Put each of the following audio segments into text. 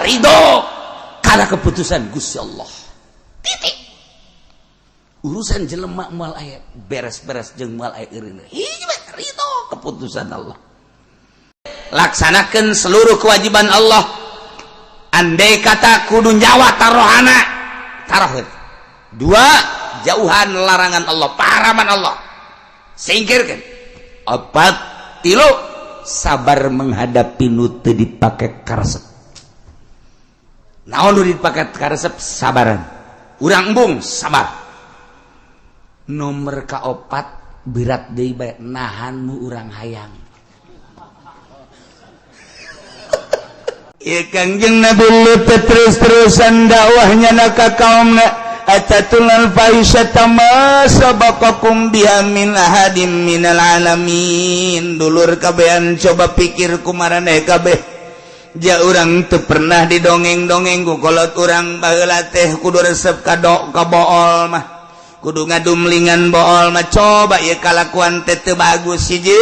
ridho karena keputusan Gusti Allah. Titik. Urusan jelema moal aya beres-beres jeung moal aya eureun. Ridho keputusan Allah. Laksanakeun seluruh kewajiban Allah. Andai kata kudu nyawa tarohana, tarohkeun. 2, jauhan larangan Allah, paharaman Allah. Singkirkeun. 4, 3, sabar menghadapi nu teu dipake karesep. Naon nu dipake karesep? Sabaran. Urang embung sabar. Nomor kaopat berat deui bae nahanmu urang hayang. Ya Kangjeng Nabi Lut terus-terusan dakwahnya ka kaumna atatul fahisyata ma sabaqakum biha min ahadin minal alamin. Dulur kabehan coba pikir kumaraneh kabeh. Ja urang teu pernah didongeng-dongeng ku kolot urang baheula teh kudu resep ka bool mah. Kudu ngadumlingan bool mah coba ieu kalakuan teh teu bagus hiji.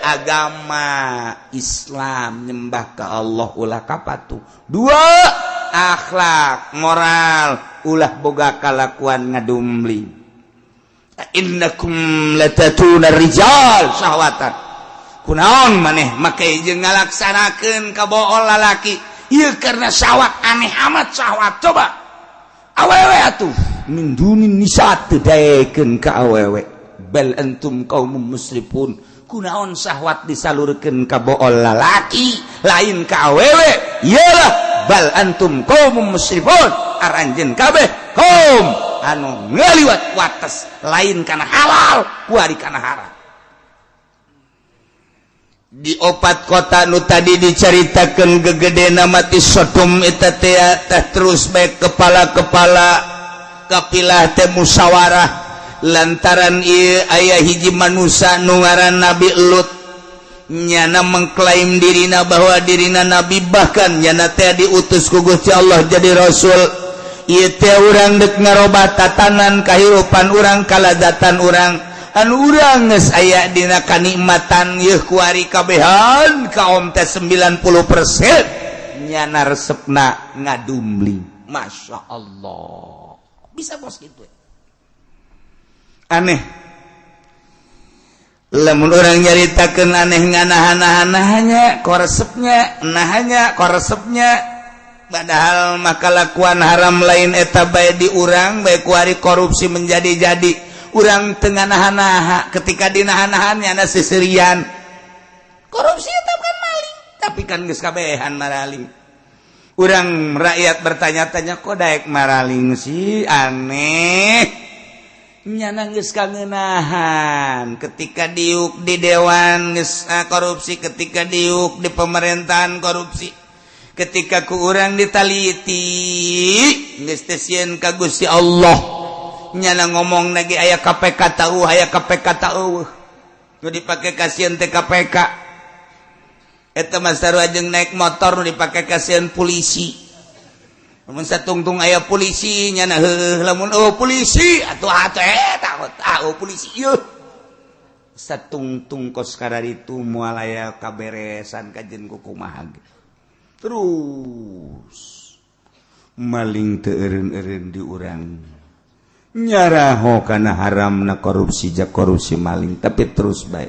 Agama Islam nyembah ka Allah ulah kapatu. 2, akhlak moral ulah boga kalakuan ngadumling. Innakum latatuna rijal syahwatan. Kunaon maneh make jeung ngalaksanakeun ka bool lalaki ieu karena syahwat aneh amat syahwat. Coba awewe atuh min dunin nisa teu daekeun ka awewe. Bal antum qaumun musrifun. Kunaon syahwat disalurkeun ka bool lalaki lain ka awewe. Iyalah bal antum qaumum musrifun, aranjeun kabeh kaum anu ngaliwat wates lain kana halal kuari kana haram. Di 4 kota nu tadi dicaritakeun gegedena mati Sodom eta teh terus bae kepala-kepala kapilah teh musyawarah lantaran ieu aya hiji manusia nu ngaran Nabi Lut nyana mengklaim dirina bahwa dirina nabi bahkan nyana teh diutus ku Gusti Allah jadi rasul. Ieu teh urang deuk ngarobah tatanan kahirupan urang kaladatan urang anu urang geus aya dina kanikmatan yeuh kuari kabehan kaum teh 90% nyana resepna ngadumbling. Masya Allah bisa bos gitu. Aneh lamun orang nyaritakeun aneh nganahan-nahannya koresepnya nahanya koresepnya padahal makalakuan haram lain eta bae di urang bae kuari korupsi menjadi-jadi urang teu nganahan-naha ketika dinahan-nahan nya seserian korupsi eta kan maling tapi kan geus kabehan maraling. Urang rakyat bertanya-tanya kok daek maraling sih aneh. Nyana geus kangeunahan ketika diuk di dewan geus korupsi, ketika diuk di pemerintahan korupsi, ketika ku urang ditaliti geus teh sieun ka Gusti Allah nyana ngomong lagi aya KPK tahu aya KPK tahu nu dipake ka sieun teh KPK eta mah sarua jeung naik motor nu dipake ka sieun polisi. Lamun satungtung aya polisi nyana heuh lamun polisi atuh takut polisi ieu satungtung kos kararitu moal aya kaberesan kajen ku kumaha terus maling teu eureun-eureun di urang nyaraho kana haramna korupsi jak korupsi maling tapi terus bae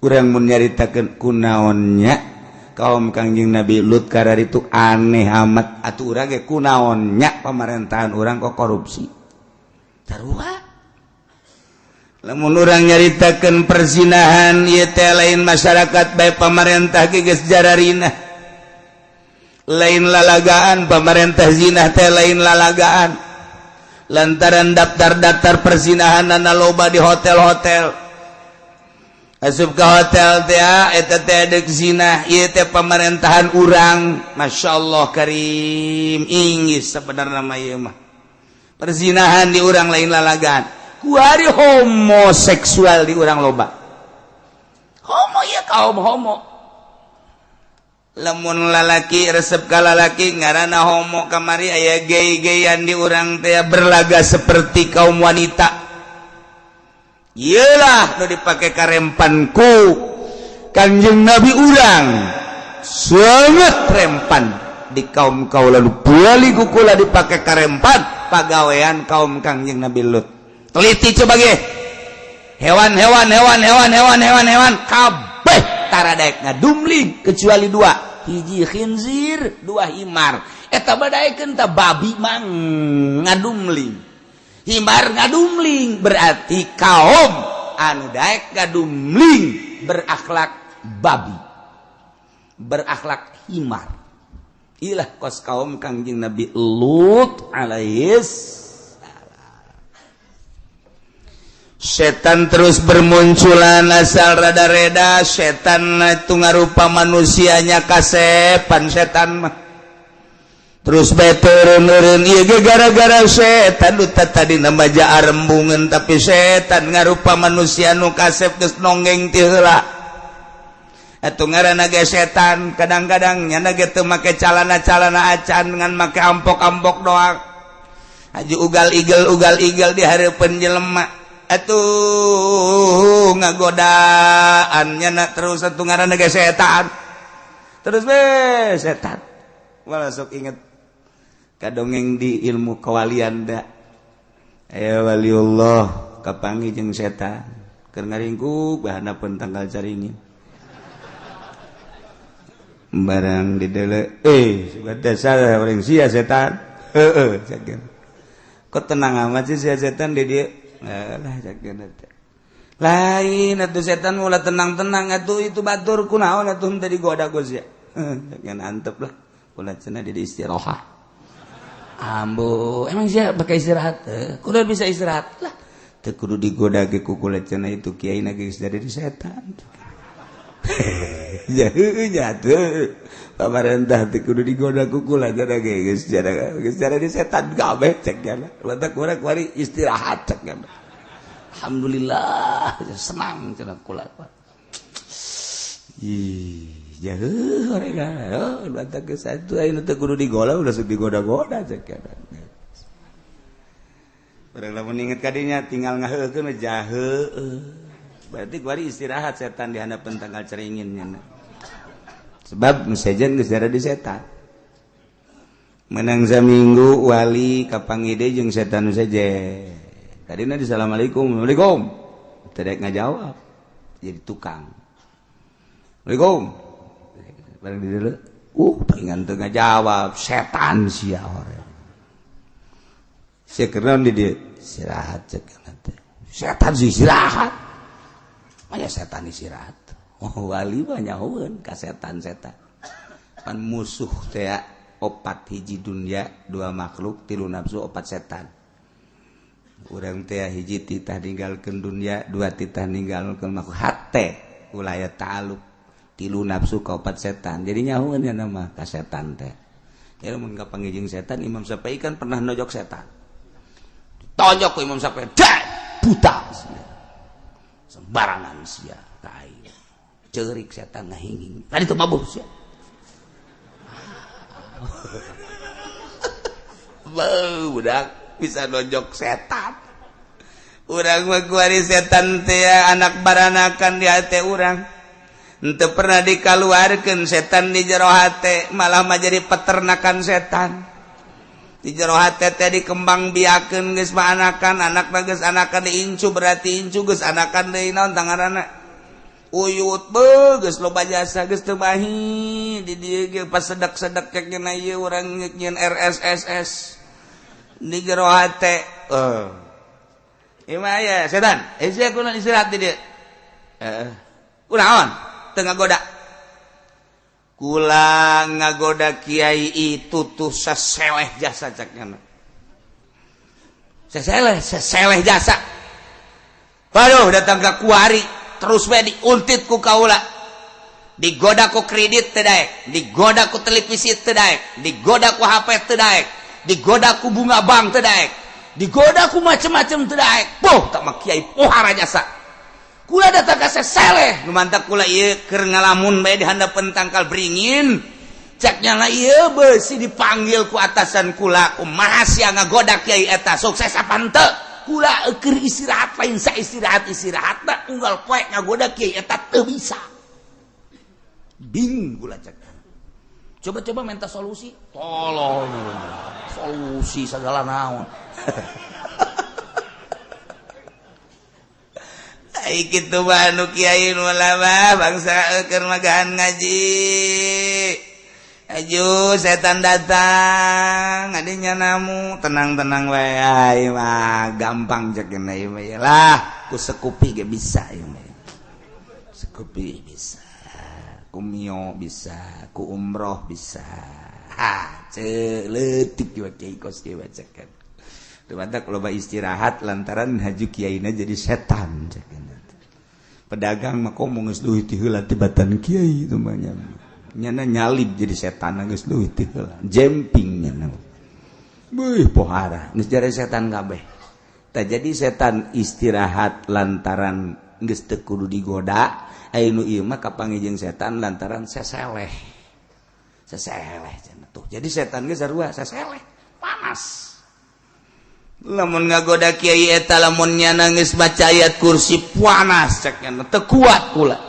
urang mun nyaritakeun kunaonnya kaum Kangjeng Nabi Lut karar itu aneh amat atuh urang ge kunaon nya pamerintahan urang kok korupsi sarua. Lamun urang nyaritakeun perzinahan ieu teh lain masyarakat bae pamarentah ge geus jararina lain lalagaan pamarentah zina teh lain lalagaan lantaran daftar-daftar perzinahanna loba di hotel-hotel. Asup ke hotel teh eta teh deuk zina ieu teh pamerintahan urang. Masyaallah karim inggis sabenerna mah ieu mah perzinahan di urang lain lalagaan kuari homoseksual di urang loba homo ya kaum homo lamun lalaki resep ka lalaki ngaranna homo kamari aya gay-gayan di urang teh berlaga seperti kaum wanita. Iyalah nu dipake karempanku Kangjeng Nabi urang sangat rempan di kaum kaula bali kukula dipake karempat pagawean kaum Kangjeng Nabi Lut. Teliti coba ge. Hewan kabeh taradaek ngadumling kecuali dua, hiji khinzir, dua himar. Eta badaekeun teh babi mang ngadumling, himar ngadumling, berarti kaum anu daek ngadumling berakhlak babi, berakhlak himar. Ilah kos kaum Kangjeng Nabi Lut alaihis. Setan terus bermunculan asal rada-reda. Setan itu ngarupa manusianya kasepan setan mah. Terus turun-turun ieu ge gara-gara setan duta tadi namaja arembungan tapi setan ngarupa manusia nu kasep geus nonggeng ti heula. Atuh ngaranna ge setan kadang-kadang nyana ge teu make calana-calana acan ngan make ampok-ampok doang. Haji ugal-igel di hareupeun jelema. Atuh ngagodaan nyana terus atuh ngaranna ge setan. Terus setan. Wala sok inget kadongeng di ilmu kawalian da. Aya waliullah kapanggih jeung setan keur ngaringkuk bahanapeun tanggal caringin. Barang dideuleu sudah salah orang sia setan. Heeh cakeun. Kok tenang amat sih sia setan di dieu. Lah cakeun teh. Lain atuh setan ulah tenang-tenang atuh itu batur kunaon atuh teh digoda Gus ya. Cakeun antep lah. Ulah cenah di istirahat. Ambo, emang sia pakai istirahat? Kudu bisa istirahat lah. Teu kudu digoda ge ku kula cenah itu kiai na geus dari setan. Ya tuh. Pamarentah teu kudu digoda ku kula cenah ge geus dari setan kabeh cek cenah. Lantak urang kuari istirahat cek cenah. Alhamdulillah senang cenah kula. Jauh mereka, bantah ke satu, ayo nanti kudu digola, udah sok digoda-goda ceknya. Barang lamun inget kadinya, tinggal ngaheukeun jahe. Berarti kuari istirahat setan di hadapan tanggal ceringinnya. Sebab sejen geus dara di setan. Menang saminggu wali kapangide jeung setan nu sejen. Tadina assalamualaikum, waalaikum. Teu daek ngajawab. Jadi tukang. Waalaikum. Barang di dulu, pengen tengah jawab, setan sia orang. Sia keron di dia, istirahat cek nanti. Setan sih istirahat, maya setan istirahat. Oh wali banyak hubungan ka setan-setan. Pan musuh teh opat hiji dunia, dua makhluk, tilu nafsu, opat setan. Urang teh hiji titah ninggalkeun dunia, dua titah ninggalkeun makhluk hate, ulayat ta'aluk. Tilu nafsu kaupat setan. Jadi nyahuan ya nama ka setan teh. Ya mun kapanggih jeung setan Imam Syafi'i kan pernah nojok setan. Tojok ku Imam Syafi'i. Dah buta sia. Sembarangan sia tai. Ceurik setan ngahinging. Tadi teu mabuk sia. Budak bisa nojok setan. Urang mah kuari setan teh anak baranakan di hate urang. Ente pernah dikaluarkeun setan di jero hate, malah mah jadi peternakan setan. Di jero hate teh dikembang biakeun geus mah anakan, anakna geus anakan diincu berarti incu geus anakan deui naon tangaranna. Uyut geus loba jasa geus teu bahi, di dieu ge pas sedek-sedek kekena ieu urang nyieun RSSS. Di jero hate. Ieu mah aya setan, sia kunaon istirahat di dieu. Kunaon? Tengah goda kula ngagoda kiai itu tuh seseleh jasa caknya seseleh jasa. Waduh datang ke kuari terus we diuntit ku kaula, digoda ku kredit teu daek, digoda ku televisi teu daek, digoda ku HP teu daek, digoda ku bunga bank teu daek, digoda ku macem-macem teu daek. Poh tak mah kiai pohara jasa. Kula datang ka seseleh nu mantak kula ieu keur ngalamun bae di handapeun tangkal beringin. Ceknya na ieu beusi dipanggil ku atasan kula, kumaha sia ngagoda kiai eta sukses apa henteu? Kula keur istirahat lain sa istirahatna unggal poe ngagoda kiai eta teu bisa. Bingung kula cek. Coba-coba minta solusi, tolong solusi segala naon. Ai kitu mah nu kiai nu lama bangsa keur magahan ngaji. Aju setan datang, adinya namu tenang-tenang wae ai mah gampang cek ieu mah lah, ku sekupi ge bisa ieu mah. Sekupi bisa. Ku mio bisa, ku umroh bisa. Ha, leutik kieu kiai kos kieu bacakan. Teu badak loba istirahat lantaran haju kiaina jadi setan cekeun. Pedagang mah komo geus leuwih ti heula tibatan kiai itu mah nya. Nyana nyalib jadi setan geus leuwih ti heula. Jemping nya. Beuh pohara, geus jare setan kabeh. Tah jadi setan istirahat lantaran geus teu kudu digoda. Ainu ieu mah kapangijing setan lantaran seseleh cenah tuh. Jadi setan ge sarua seseleh, panas. Lamun ngagoda kiai eta lamun nyana geus baca ayat kursi panas cekna teu kuat pula.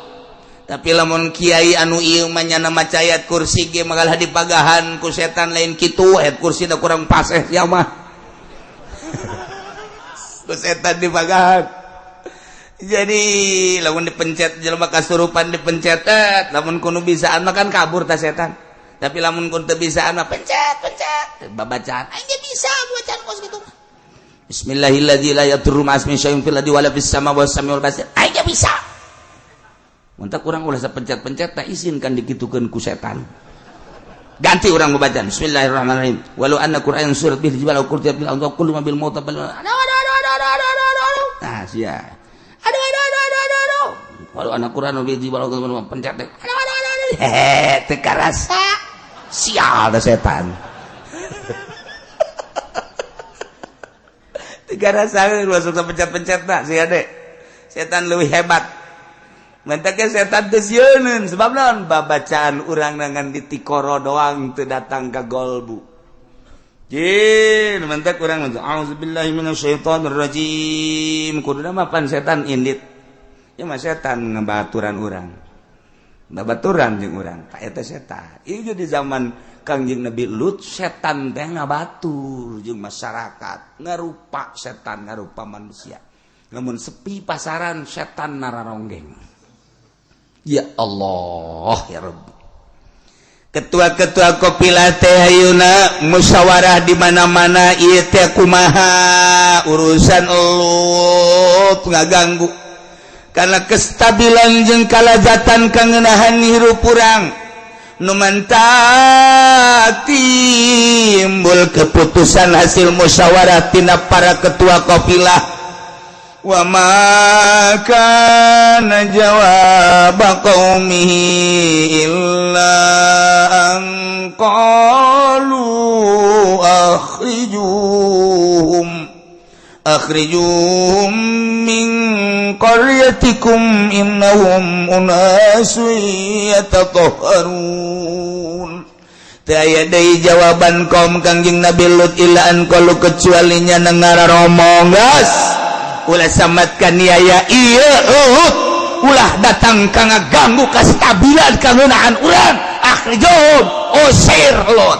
Tapi lamun kiai anu ieu mah nyana maca ayat kursi ge magalah dipagahan ku setan lain kitu, ayat kursi da kurang paseh sia mah. Ku setan dipagahan. Jadi lamun dipencet jelema kasurupan dipencet lamun kudu bisaan mah kan kabur ta setan. Tapi lamun kun teu bisaan mah pencet babacaan aing ge bisa bacaan kos kitu mah. Bismillahirrahmanirrahim la yadurru ma'asmi syai'un fil ardi wala fis samaa'i was samiul basir. Aing ge bisa. Mun teu kurang ulah sapencet-pencet tak izinkan dikitukeun ku setan. Ganti urang babacaan Bismillahirrahmanirrahim. Walau anna Qur'an surat bil jibal au qurtiya bil ardh kullu ma bil maut bal. Nah, sia. Aduh. Kalau anak Quran biji balau pencet deh. Aduh. Teka rasa. Sial dah setan. Teka rasa masuk ke pencet-pencet tak sih adek. Setan lebih hebat. Mentaknya setan teu sieun sebab naon babacaan urang nangan di tikoro doang teu datang ka golbu. Jin, mentak urang mah auzubillahi minasyaitonir rajim. Kuduna mah pan setan indit. Ya mah setan ngabaturan urang. Babaturan jeung urang, ta eta setan. Ieu di zaman Kangjeng Nabi Lut setan teh ngabatur jeung masyarakat, ngarupa setan ngarupa manusia. Lamun sepi pasaran setan nararonggeng. Ya Allah, ya Rabbi. Ketua-ketua kopilah teh ayeuna musyawarah di mana-mana ieu teh kumaha urusan Lut ngaganggu karena kestabilan jeung kalajatan kangeunahan hirup urang nu mantap timbul keputusan hasil musyawarah tina para ketua kopilah. Wa ma kana jawab qaumihi illa an qalu akhrijuhum min qaryatikum innahum unasun yatatahharun. Taya deui jawaban kaum Kangjeng Nabi Lut illa an qalu kecuali nya ngararomong gas. Ulah samatkan niaya iya ulah datang ka ngaganggu kastabilan kangeunahan urang akhrijum usir Lut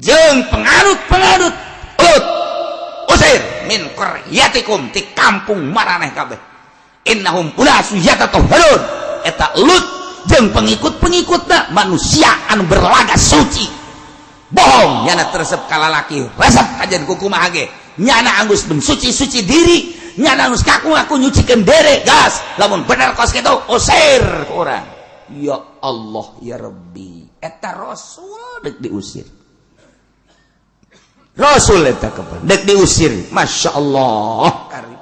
jeung pengarut Lut usir min qaryatikum ti kampung maraneh kabeh innahum unasun yatatahharun eta Lut jeung pengikut-pengikutna manusia anu berlagas suci bohong nyana teresep kalalaki resep kajen kukumaha ge nyana anggus mensuci-suci diri nyana anggus ngaku-ngaku nyucikeun dere gas lamun bener kos kitu usir ke urang. Ya Allah ya Rabbi eta rasul dek diusir rasul eta kepen dek diusir masyaallah karim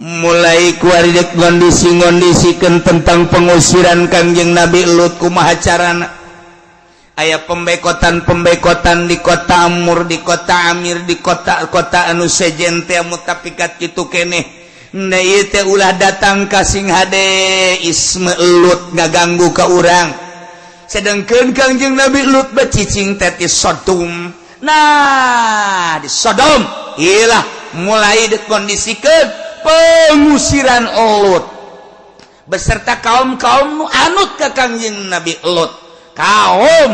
mulai kuari dek ngondisi-ngondisikeun tentang pengusiran Kangjeng Nabi Lut kumaha carana. Aya pembekotan di kota Amur, di kota Amir, di kota anu sejen teh mutapikat kitu keneh. Na ieu teh ulah datang ka sing hade isme Lut ngaganggu ka urang. Sedengkeun Kangjeng Nabi Lut bacicing teh di Sodom. Nah, di Sodom iyalah mulai dikondisikeun pengusiran Lut. beserta kaum-kaum nu anut ka Kangjeng Nabi Lut, kaum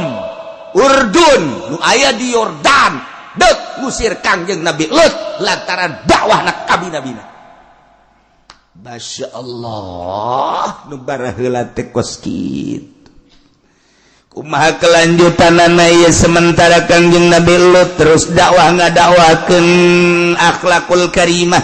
Urdun nu aya di Yordan deuk ngusir Kangjeng Nabi Lut lantaran dakwahna ka nabi-nabina. Masya Allah, nu bara heula teh kos kitu. Kumaha kelanjutanana ieu sementara Kangjeng Nabi Lut terus dakwah ngadakwakeun akhlakul karimah,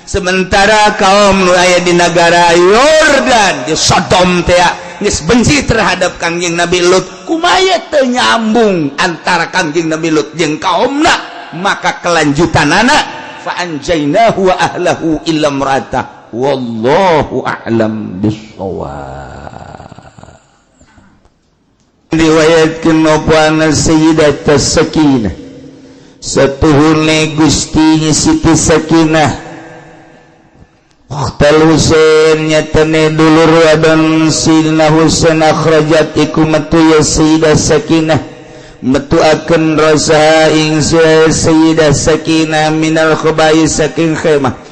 sementara kaum nu aya di negara Yordan di Sodom teh geus benci terhadap Kangjeng Nabi Lut. Kumaha teu nyambung antara Kangjeng Nabi Lut jeung kaumna, maka kelanjutanana fa anjaynahu wa ahlahu illa imra'atah wallahu a'lam bissawab. Riwayatkeun opana Sayyidatah Sakinah satuhurna Gusti Siti Sakinah Ukhtal Husain nyatane dulur wadon Sidina Husain akhrajat iku metu ya Sayyidah Sakinah metuakeun rosaha ing Sayyidah Sakinah minal khaba'is saking khemah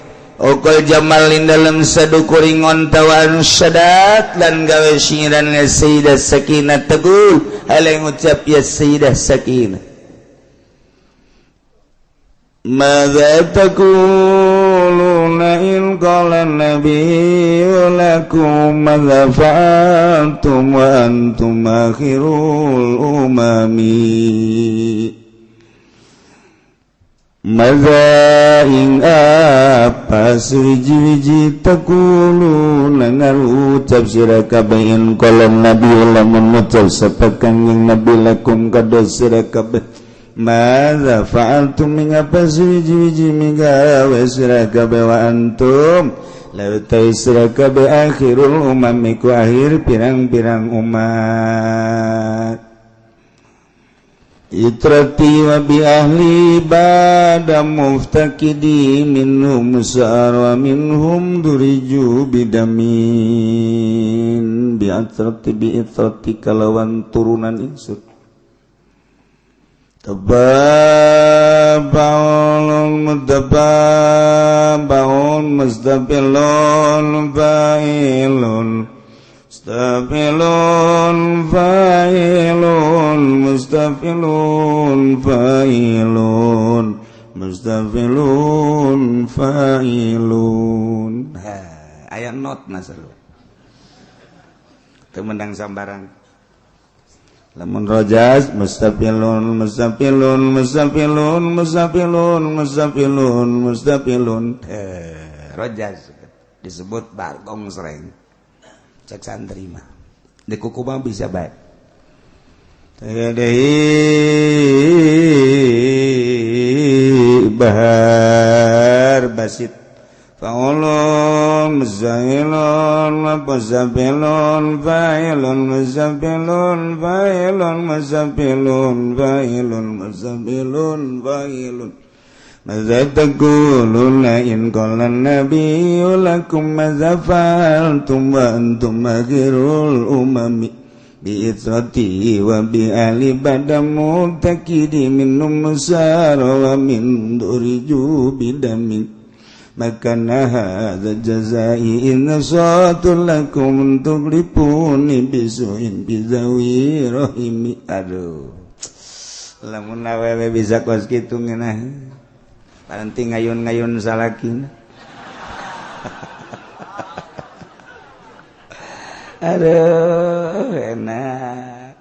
Okol jamalin dalam sadukuring ontawan syadat lan gawe singiran Sayyidah Sakinah tegul halai ngucap ya Sayyidah Sakinah madza taquluna in qala nabiyyu lakum madza fa'altum wa antum akhirul umami. Madza ing apa suwiji-wiji taquluna ngarucap sira kabeh in qala nabiyyu lamun ngucap sapa Kangjeng Nabi lakum kada sira kabeh madza fa'altum ing apa suwiji-wiji migawe sira kabeh wa antum lautai sira kabeh akhirul umam iku akhir pirang-pirang umat. Itrati wa bi ahli bada muftakidi minhum sa'ar wa minhum duriju bidamin bi'atrati bi'itrati kalawan turunan insut tababaun mudabbaun musdabilun fa'ilun mustafilun fa'ilun mustafilun fa'ilun mustafilun fa'ilun. Aya not nasar teu menang sambarang lamun rojas mustafilun mustafilun mustafilun mustafilun mustafilun mustafilun rojas disebut bargong sreng cek santri mah di kuku mah bisa baik bahar basit fa'ulun muzailun muzafilun fa'ilun muzafilun fa'ilun muzafilun fa'ilun muzafilun fa'ilun madza taquluna in qala nabiyyu lakum madza fa'altum wa antum akhirul umami bi'itrati wa bi ahli badamu takidi minum musara wa min duriju bidamin makana hadza jazai in nasatul lakum tuglipuni bisuin bizawi rahimi. Aduh lamun awewe bisa kos kitu ngeunah paranti ngayun-ngayun salakin. Aduh enak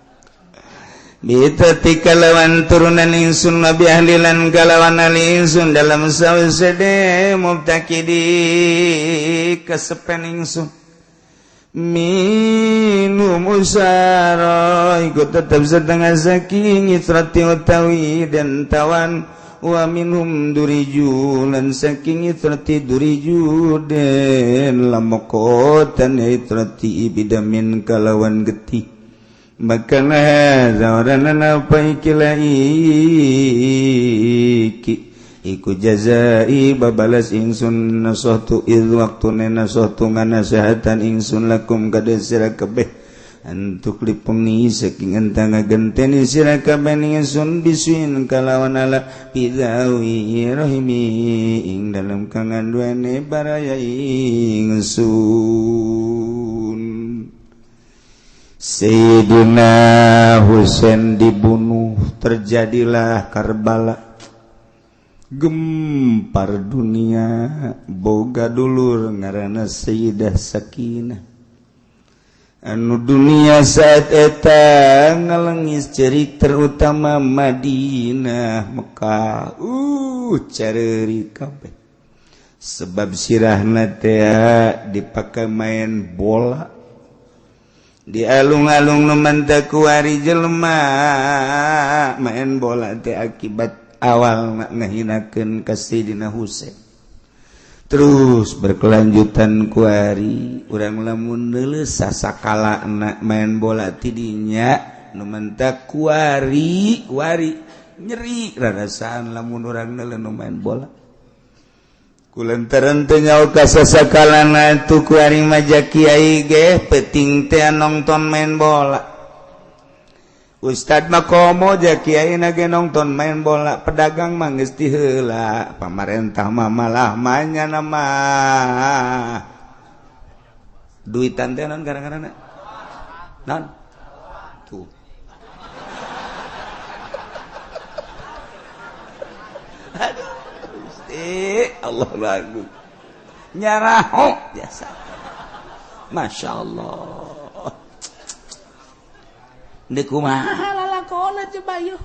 bitati kalawan turunan insun nabi ahlilan kalawan ali insun dalam sawsede mubtakidi kesepen insun minum usara ikut tetap setengah saking itrati utawi dan tawan wa minhum duriju lan saking itrati duriju den lamokotan itrati bidamin kalawan getih makana zawarana apa iki iku jazai babalas ingsun nasahtu id waktune nasahtu nganasehatan ingsun lakum kada sira kabeh antuk lipuni saking entang ngagenteni sira kabeh ingsun bisuin kalawan ala bidawi rahimi ing dalam kanganduane baraya ingsun. Sayyidina Husain dibunuh, terjadilah Karbala. Gempar dunia, boga dulur ngaranna Sayyidah Sakinah. Anu dunia saat eta ngalengis cerik terutama Madinah, Mekah. Careurik kabeh. Sebab sirahna teh dipakai main bola. Di alung-alung nu manteu kuari jelema main bola teh akibat awal ngahinakeun ka Sayyidina Husain. Terus berkelanjutan kuari urang lamun leuleus sasakala main bola ti dinya nu manteu kuari nyeri rarasaan lamun urang leuleuh nu main bola. Kulantaran teu nyaho ka sasakalana tu kuari maja kiai ge peuting teh nongton main bola. Ustad mah komo ja kiai na ge nongton main bola, pedagang mah geus ti heula, pamarentah mah malah manyana mah duitan teh naon gara-garana? Naon? Tuh. Aduh. Allah lagu nyaraho biasa. Masya Allah. Ini kumaha lalakona coba yuk.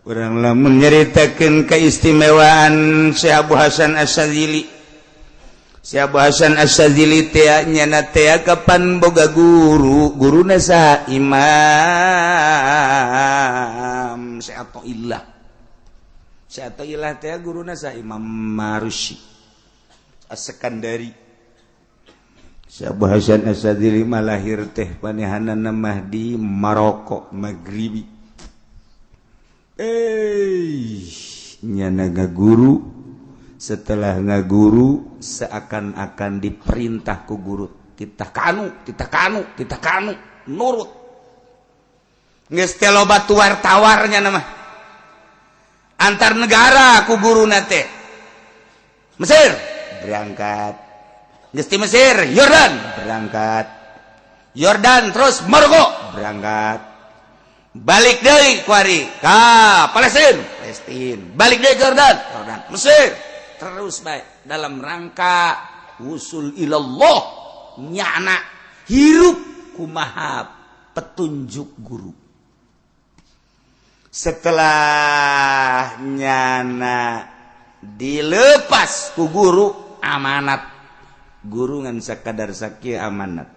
Urang lamun nyaritakeun keistimewaan Syekh Abu Hasan Asyadzili. Syekh Abu Hasan Asyadzili teh nyana teh kapan boga guruna saha Imam Syekh Athaillah. Syai'illah teh guruna sa Imam Marusi As-Sekandari. Syekh Abu Hasan Asyadzili lahir teh panehanana mah di Maroko Maghribi. Nyana ngaguru, setelah ngaguru seakan-akan diperintah ku guru kita kanu nurut. Geus teh loba tuwar-tawarnya nama antar negara ku guruna teh. Mesir berangkat, geus ti Mesir Yordan berangkat, Yordan terus Maroko berangkat, balik deui kuari ka Palestina, balik deui ke Yordan, Mesir, terus baik dalam rangka usul ilallah, nyana hirup kumaha petunjuk guru. Setelah nyana dilepas ku guru amanat, guru ngan sakadar sakieu amanat.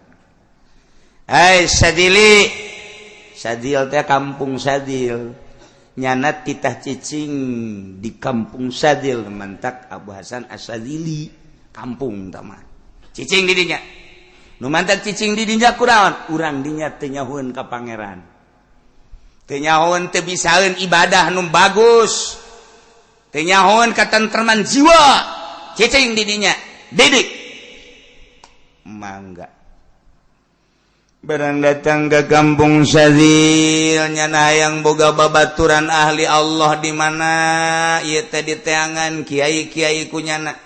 Hai Sadili, Sadil teh kampung Sadil, nyana titah cicing di kampung Sadil mantak Abu Hasan Asyadzili kampung tama cicing di dinya. Nu mantak cicing di dinya kunaon? Urang dinya teu nyahoeun ka pangeran. Teu nyahoeun teu bisaeun ibadah nu bagus, teu nyahoeun katentreman jiwa, cicing di dinya didik mangga. Barang datang ke kampung Syadzil nyana hayang boga babaturan ahli Allah di mana ieu teh diteangan kiai-kiai ku nyana.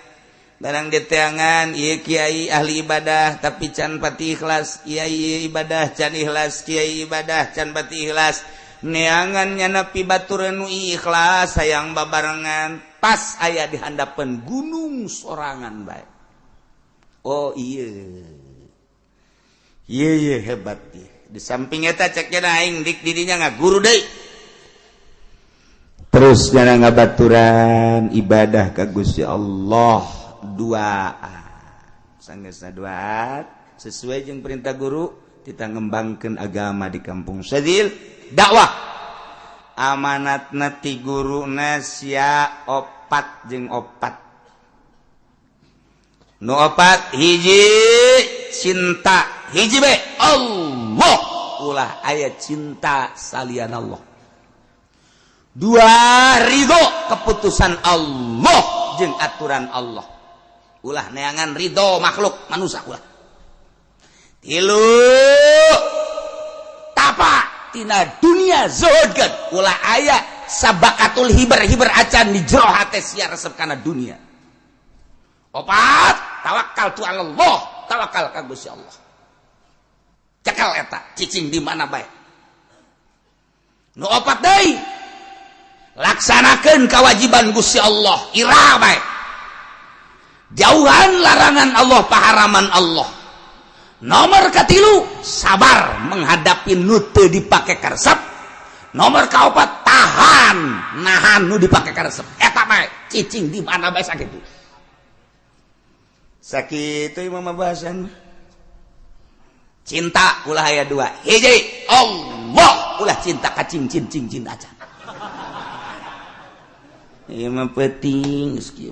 Barang diteangan ieu kiai ahli ibadah tapi can pati ikhlas, kiai ibadah can ikhlas, kiai ibadah can pati ikhlas. Neangan nyana pibaturan nu ikhlas sayang babarengan pas aya di handapan gunung sorangan bae. Oh iya hebat ya. Di samping eta cek cenah aing dik didinya ngaguru deui. Terus nyana ngabaturan ibadah ka Gusti Allah, duaan. Sanggeusna duaan sesuai jeung perintah guru kita ngembangkeun agama di kampung Syadzil, dakwah. Amanatna ti guruna sia opat jeung opat. Nu opat hiji cinta, hiji be Allah, ulah aya cinta salian Allah. Dua ridho keputusan Allah jeung aturan Allah, ulah neangan ridho makhluk manusia ulah. Tilu tapa tina dunia zuhudkeun, ulah aya sabakatul hiber acan di jero hate sia resep kana dunia. Opat tawakal tu Allah, tawakal ka Gusti Allah. cekel eta cicing di mana bae nu opat deui laksanakeun kewajiban Gusti Allah ira bae jauhan larangan Allah paharaman Allah nomor katilu sabar menghadapi nu teu dipake karesep nomor kaopat tahan nahan nu dipake karesep eta bae cicing di mana bae sakitu imam bahasan cinta ulah aya dua hiji Allah ulah cinta ka cing aja ieu mah penting geus kieu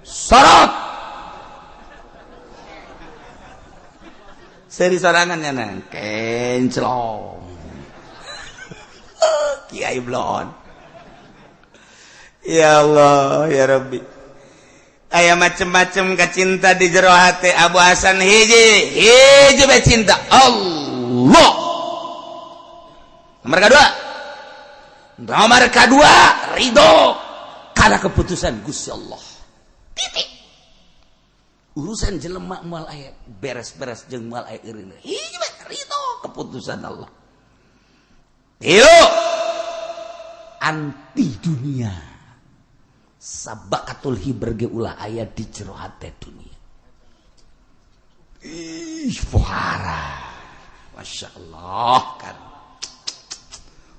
sorot seri sorangan nya kenclong kiai blon ya Allah ya Rabbi aya macem-macem kacinta di jero hati Abu Hasan hiji bae cinta Allah nomor kedua ridho karena keputusan Gusti Allah titik urusan jelema moal aya beres-beres jeung moal aya eureun hiji bae ridho keputusan Allah tilu anti dunia sabakatul hiber ge ulah aya di jero hate dunia fuhara Masya Allah kan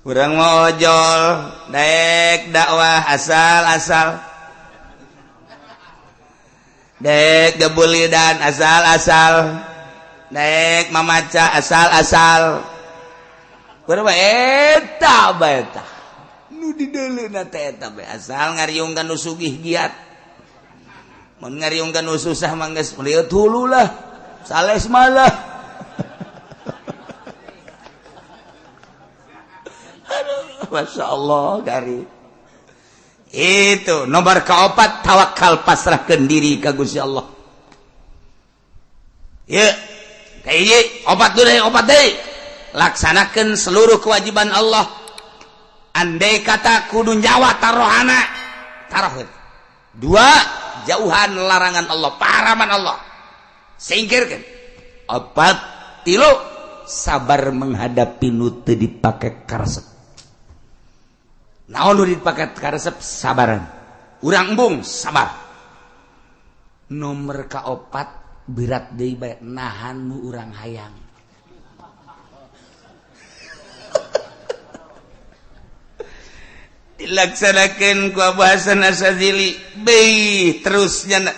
urang mau ojol daek dakwah asal daek gebulidan asal daek mamaca asal berapa eta baeta nu dideuleuna teh eta bae asal ngariungkan nu sugih giat mun ngariungkan nu susah mah geus lieur hulu lah sales malah aduh Masya Allah gari itu nomor keopat tawakal pasrahkeun diri ka Gusti Allah ye kayak opat deui laksanakeun seluruh kewajiban Allah andai kata kudu nyawa tarohana tarohkeun dua jauhan larangan Allah paharaman Allah singkirkeun opat tilu sabar menghadapi nu teu dipake karesep naon nu dipake karesep sabaran urang embung sabar nomor kaopat berat deui bae nahan nu urang hayang dilaksanakan ku Abu Hasan Asyadzili bae terusnya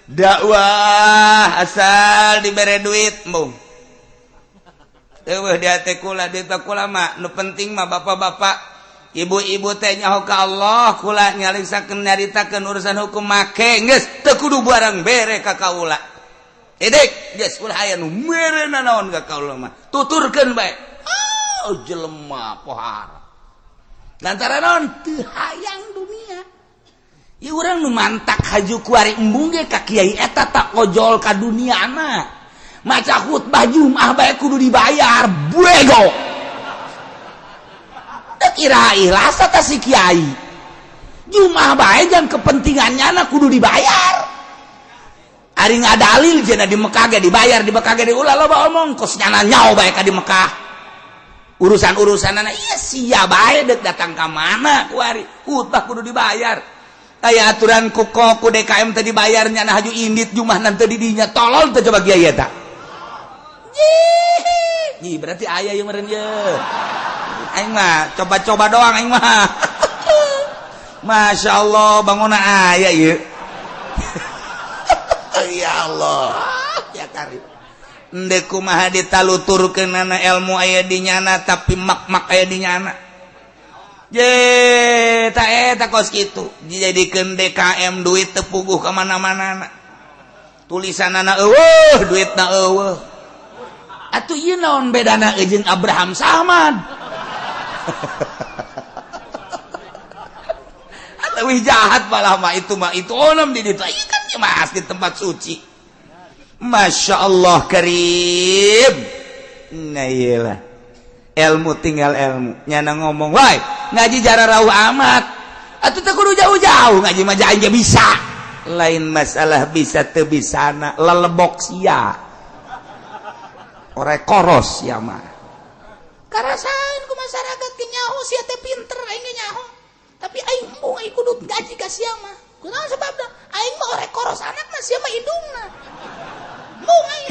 dakwah asal dibere duit embung eueuh di hate kula di kula mah nu penting mah bapak-bapak ibu-ibu teh nyaho ka Allah kula nyalingsakeun nyaritakeun urusan hukum make geus teu kudu barang bere ka kaula edek geus ulah aya nu merena naon ka kaula mah tuturkeun bae jelema pohara lantaran naon teu hayang dunia ieu urang nu mantak haju kuari embung ge ka kiai eta tak ojol ka duniana maca khutbah Jumat bae kudu dibayar buego teu kira ikhlas eta si kiai Jumat bae jang kepentingannya na kudu dibayar ari ngadalil cenah di Mekah ge dibayar di Mekah ge ulah loba omong kosnyana nyaho bae ka di Mekah urusan-urusanana iya sia bae deuk datang ka mana kuari khutbah kudu dibayar aya aturan ku DKM teh dibayarnya na haju indit Jumahan teu di dinya tolol teh coba kiai eta ih berarti aya yang meureun ye aing mah coba-coba doang aing mah Masya Allah bangunna aya ieu ya Allah ya karim endek kumaha ditaluturkeunana ilmu aya di nyana tapi mak-mak aya di nyana je ta eta kos kitu dijadikeun DKM duit teu puguh ka mana-manana tulisanana eueuh duitna eueuh atuh ieu naon bedana jeung Abraham Samad leuwih jahat malah mah itu onom di ditu ieu kan mas di tempat suci Masya Allah karim nah iyalah ilmu tinggal ilmu nyana ngomong wai ngaji jara rauh amat atuh teu kudu jauh-jauh ngaji mah aing ge bisa lain masalah bisa teu bisana lelebok sia ore koros ya mah karasain ku masyarakat ge nyaho sia teh pinter aing ge nyaho tapi aing embung aing kudu gaji ka sia mah kunaon sababna aing mah ore koros anakna sia mah indungna embung aing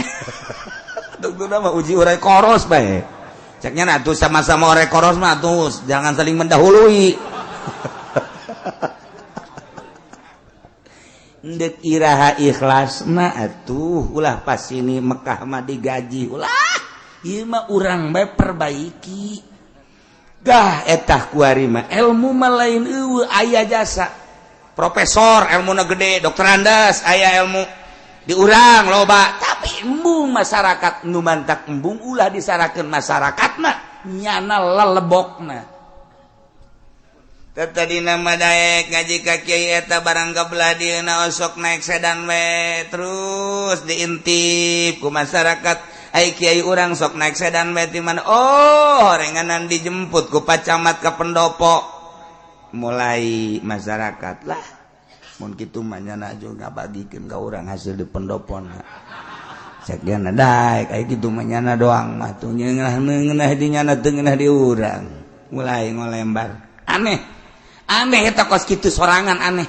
duguna mah uji ore koros bae ceknya atuh sama-sama ore koros mah atuh jangan saling mendahului ndek iraha ikhlasna atuh ulah pas ini Mekah mah digaji ulah ieu mah urang bae perbaiki gah etah kuari mah ilmu mah lain eueuh aya jasa profesor ilmuna gede dokter andas aya ilmu di urang loba tapi embung masyarakat nu mantak embung ulah disarakeun masyarakatna nyana lelebokna tadi nama daek ngaji ka kiai eta barang kabelah dieuna osok naik sedan we terus diintip ku masyarakat ai kiai urang sok naik sedan we di mana oh renganan dijemput ku pacamat ka pendopo mulai masyarakat lah mun kitu mah nyana juga bagikeun ka urang hasil di pendopona cek gana daek ai kitu mah nyana doang mah tuh ngeunah di nyana teu ngeunah di urang mulai ngolembar aneh eta kos kitu sorangan aneh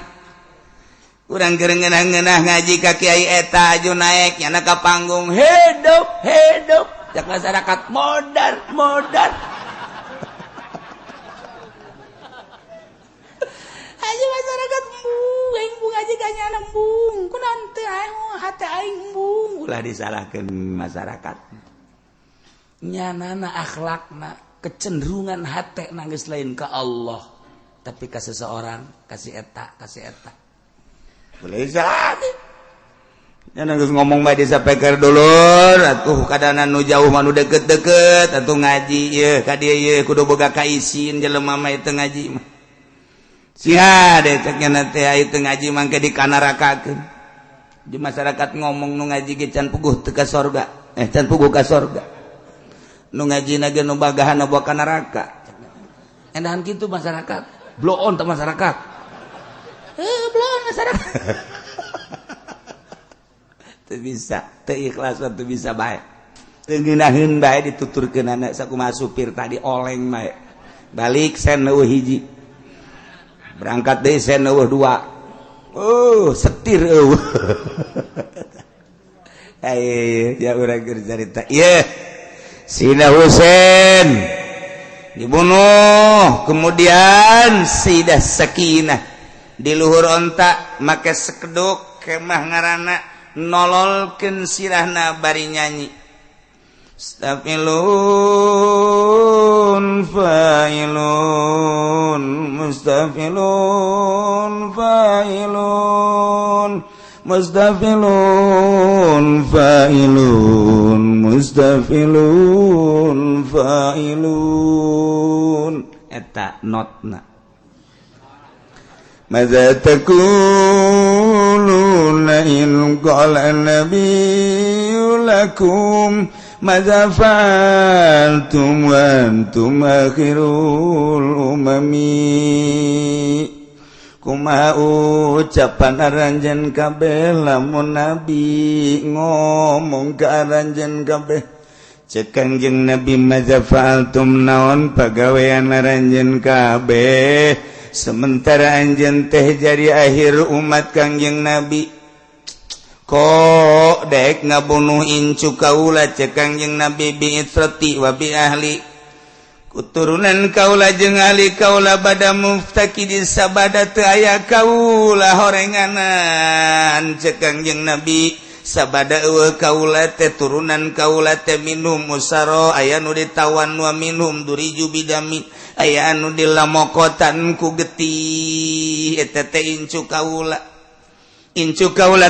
urang keur ngeunah-ngeunah ngaji ka kiai eta aju naek nyana ka panggung hidup cak masyarakat modar aja masyarakat embung aing embung aja ka nyana embung kunaon teu aing hate aing embung ulah disalahkeun masyarakat nyanana akhlakna kecenderungan hate nangis lain ka Allah tapi ke seseorang kasih eta boleh salah jangan geus ngomong bae disampaikan dulur atuh kadana nu jauh mah nu deket-deket atuh ngaji ieu ka dieu ieu kudu boga kaisin jelema mah teu ngaji mah sia de cek nya teh aya teu ngaji mangke dikanarakakeun di masyarakat ngomong nu ngaji ge can puguh teu ka sorga can puguh ka sorga nu ngajina ge nu bagahana bawa ka neraka endahan kitu masyarakat blow on ke masyarakat blow on masyarakat teu bisa teu ikhlas teu bisa bae teu ngeunaheun bae dituturkeun anak sakumaha supir tadi oleng bae balik sen eueuh hiji berangkat deui sen eueuh dua setir eueuh aye ya urang keur carita ieu Sina Husein dibunuh kemudian Sayyidah Sakinah di luhur onta make sekeduk kemah ngaranna nololkeun sirahna bari nyanyi mustafilun failun mustafilun failun mustafilun failun mustafilun failun eta notna madza taquluna in qala nabiyyu lakum madza fa'altum wa antum akhirul umami kumaha ucapan aranjeun kabeh lamun nabi ngomong ka aranjeun kabeh cek Kangjeng Nabi madza fa'altum naon pagawean aranjeun kabeh sementara anjeun teh jadi akhir umat Kangjeng Nabi kok dek ngabunuh incu kaula cek Kangjeng Nabi bi itrati wa bi ahli kuturunan kaula jeung ahli kaula bada muftakidin sabada teu aya kaula horenganan cek Kangjeng Nabi sabada eueuh kaula teh turunan kaula teh minum musaro aya nu ditawan wa minum duriju bidami aya anu dilamokotan ku getih eta teh incu kaula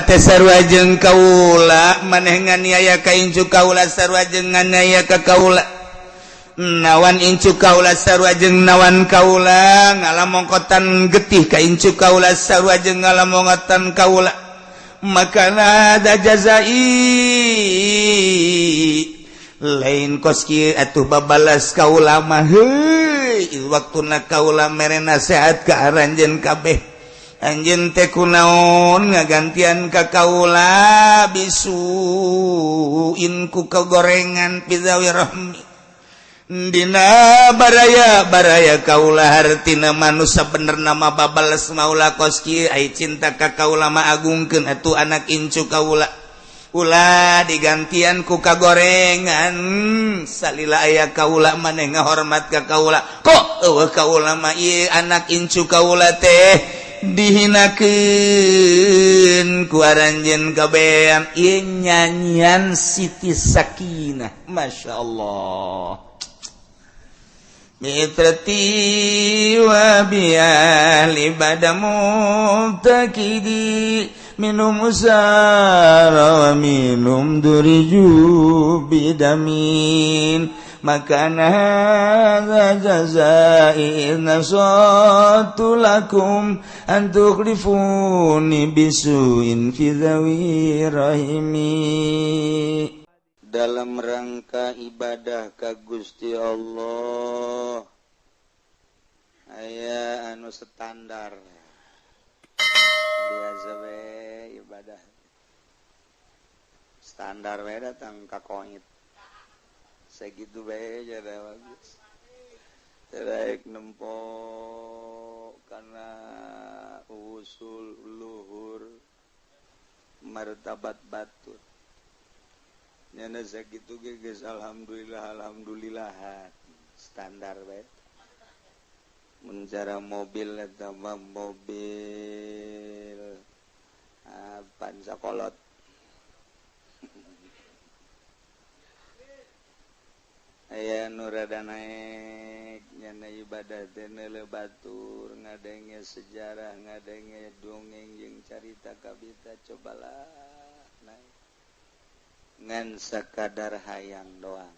teh sarua jeung kaula maneh nganiaya ka incu kaula sarua jeung nganiaya ka kaula nawan incu kaula sarua jeung nawan kaula ngalamongkotan getih ka incu kaula sarua jeung ngalamongkotan kaula maka ada jazai lain kos kieu atuh babalas kaula mah heuy waktuna kaula mere nasehat ka aranjeun kabeh anjeun teh kunaon ngagantian ka kaula bisuin ku kagorengan pizawi rahmi dina baraya kaula hartina manusia bener nama babales maula koski ai cinta ka kaula ma agungkeun atuh anak incu kaula ulah digantian ku kagorengan salila aya kaula maneh ngahormat ka kaula kok eueuh kaula mah ieu anak incu kaula teh dihinakeun ku aranjeun kabean ieu nyanyian Siti Sakinah masyaallah mitrati wa bi'ahli badamu takidi minum usara wa minum duriju bidamin makana hadza jazai nasatu lakum an tukhlifuni bisuin fi dhawi rahimi. Dalam rangka ibadah ka Gusti Allah aya anu standar biasa we ibadah standar we datang ka koit segitu we jadi bagus terek nempo karena usul luhur martabat batur nyana segitu geus alhamdulillah standar we mencara mobil eta mobil pan sakolot aya nu rada naek nyana ibadah teh neuleuh batur ngadenge sejarah ngadenge dongeng jeung carita kabita cobalah naik ngan sakadar hayang doang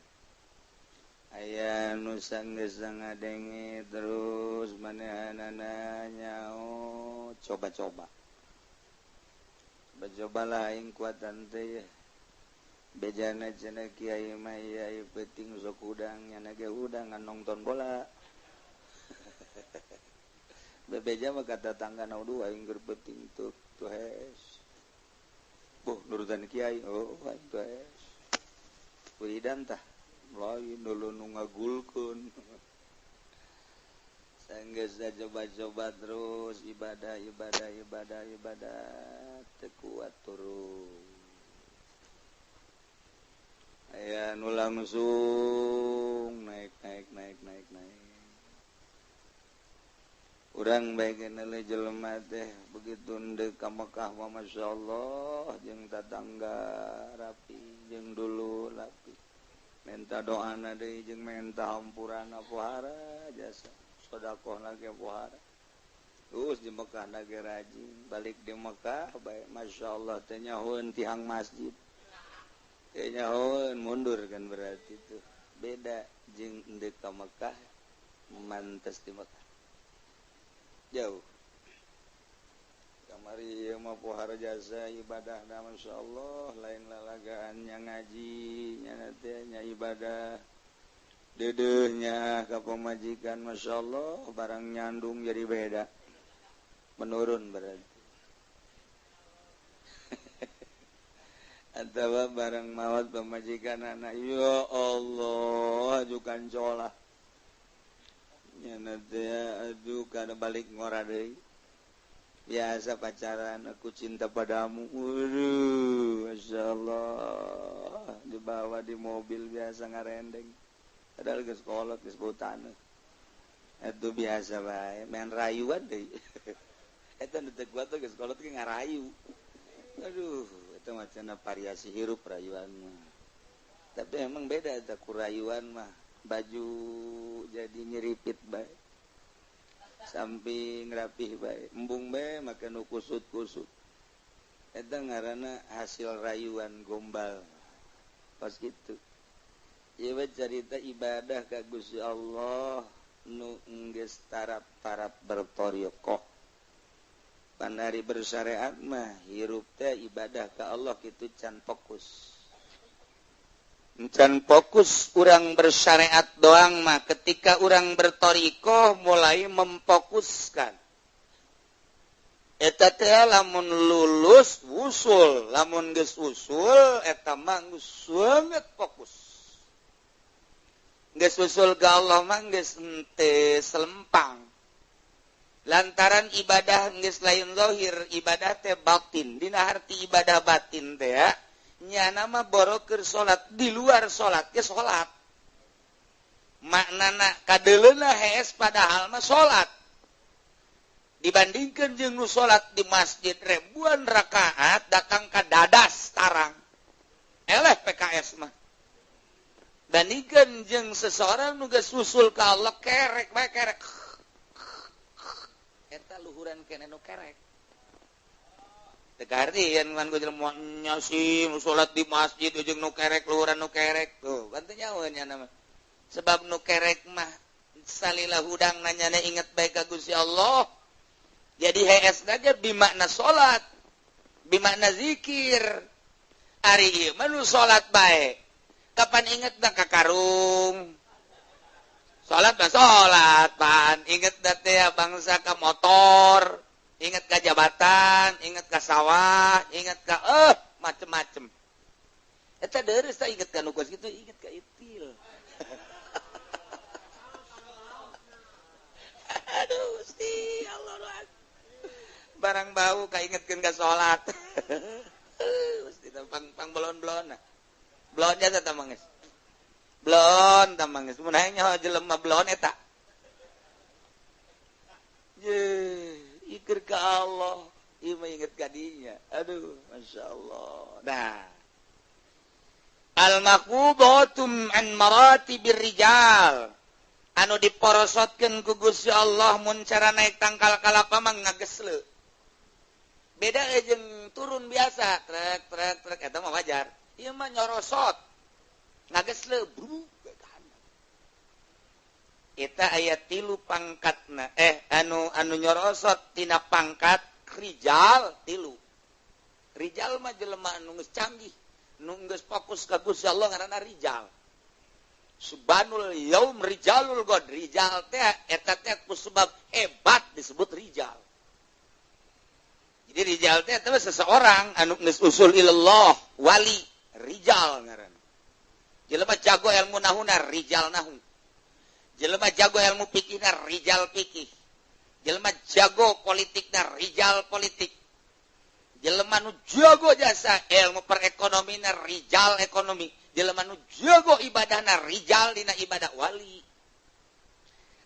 aya nu sanggeus ngadenge terus manehanana nyao coba-cobalah aing kuatan teh bejana cenah kiai mah ieu penting sok udang nyana ge udang ngan nongton bola bebeja mah kata tangga naudu aing keur penting tuh hes boh nurutan kiai oh itu hes wiridan tah lain dulu nu ngagulkeun sanggeus coba-coba terus ibadah teu kuat turun aya nu langsung naik urang bae kenele jelema teh begitu ndeu ka Mekah mah masyaallah jeung tatangga rapi jeung dulu rapi minta doana deui jeung minta hampurana pohara jasa sedekahna ge pohara terus di Mekah na ge rajin balik di Mekah bae masyaallah teh nyahoeun tihang masjid teh nyahoeun mundur kan berarti tuh beda jeung ndeu ka Mekah mantes di Mekah jauh kamari ieu mah pohara jasa ibadah da masyaallah lain lalagaan nya ngaji nya teh nya ibadah deudeuhnya ka pamajikan masyaallah barang nyandung jadi beda menurun berarti atawa barang maot pamajikan anak ya Allah ajukan colah nyana teh aduh kana balik ngora deui biasa pacaran aku cinta padamu masyaallah dibawa di mobil biasa ngarendeng padahal geus kolot geus bau taneuh atuh biasa bae main rayuan deui eta nu teu kuat geus kolot ge ngarayu aduh eta mah cenah variasi hirup rayuan mah tapi emang beda eta ku rayuan mah baju jadi nyeripit bae samping rapih bae embung bae make nu kusut-kusut eta ngaranna hasil rayuan gombal pas kitu ieu carita ibadah ka Gusti Allah nu enggeus tarap-tarap bertoriokoh pan hari bersyariat mah hirup teh ibadah ka Allah kitu can fokus can fokus urang bersyariat doang mah ketika urang bertorikoh mulai memfokuskan eta teh lamun lulus wusul, lamun geus usul eta mah geus sangat fokus. Geus usul ka Allah mah geus teu selempang. Lantaran ibadah geus lain zahir, ibadah teh batin. Dina harti ibadah batin teh ya, nyana mah borokeun salat, di luar salat ge salat. Maknana kadeleuna hees padahal mah salat. Dibandingkan jeung nu salat di masjid ribuan rakaat dakang ka dadas tarang. Eleh PKS mah. Bandingkeun jeung seseorang nu geus usul ka Allah kerek bae kerek. Eta luhuran keneh nu kerek. Teu gartieun ngan jelema nyasi nu salat di masjid jeung nu kerek luhuran nu kerek. Tuh, kan teu nyaeun nya nama. Sebab nu kerek mah salila hudang nanyana inget bae ka Gusti Allah. Jadi hees aja bimakna salat, bimakna zikir. Ari ieu mah nu salat bae. Kapan ingetna ka karung? Salat mah salat, pan. Inget da teh bangsa ka motor, inget ka jabatan, inget ka sawah, inget ka macem-macem. Eta deureuss tah inget ka nu geus kitu, inget ka itil. Aduh, Gusti Allah. Barang bau kaingetkeun ka salat. Gusti pang belon-belon. Belonnya teh tah mangis. Belon tah mangis. Mun hayang nyaho jelema belon eta. Ye, ikir ka Allah, ieu mah inget ka dinya. Aduh, masyaallah. Nah. Al-maqbudatum an maratibir rijal. Anu diporosotkeun ku Gusti Allah mun cara naik tangkal kalapa mah ngagesleu. Beda jeung turun biasa, trek eta mah wajar. Ieu mah nyorosot. Ngagesleu bruk ka handap. Eta aya 3 pangkatna. Anu nyorosot tina pangkat rijal 3. Rijal mah jelema anu geus canggih, nu geus fokus ka Gusti Allah ngaranna rijal. Subhanul yaum rijalul god. Rijal teh eta teh ku sebab hebat disebut rijal. Jadi rijal teh eta seseorang anu geus usul ilallah, wali, rijal ngaranna. Jelema jago ilmu nahuna, rijal nahu. Jelema jago ilmu fikihna, rijal fikih. Jelema jago politikna, rijal politik. Jelema nu jago jasa ilmu perekonomina, rijal ekonomi. Jelema nu jago ibadahna, rijal dina ibadah wali.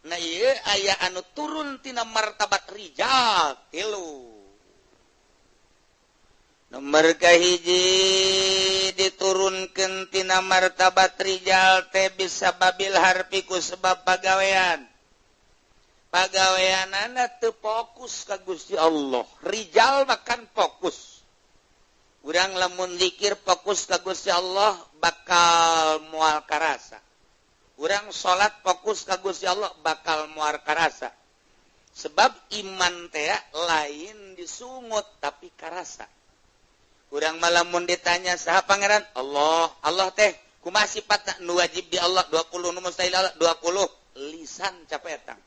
Nah ieu aya anu turun tina martabat rijal 3. Nomor kahiji diturunkeun tina martabat rijal teh bisa babil harfi ku sebab pagawean. Pagaweanana teu fokus ka Gusti Allah. Rijal makan fokus. Urang lamun zikir fokus ka Gusti Allah bakal moal karasa. Urang salat fokus ka Gusti Allah bakal moal karasa. Sebab iman teh lain disungut tapi karasa. Urang malamun ditanya saha pangeran Allah, Allah teh kumaha sifatna nu wajib di Allah 20 nu mustahil Allah 20 lisan capetang.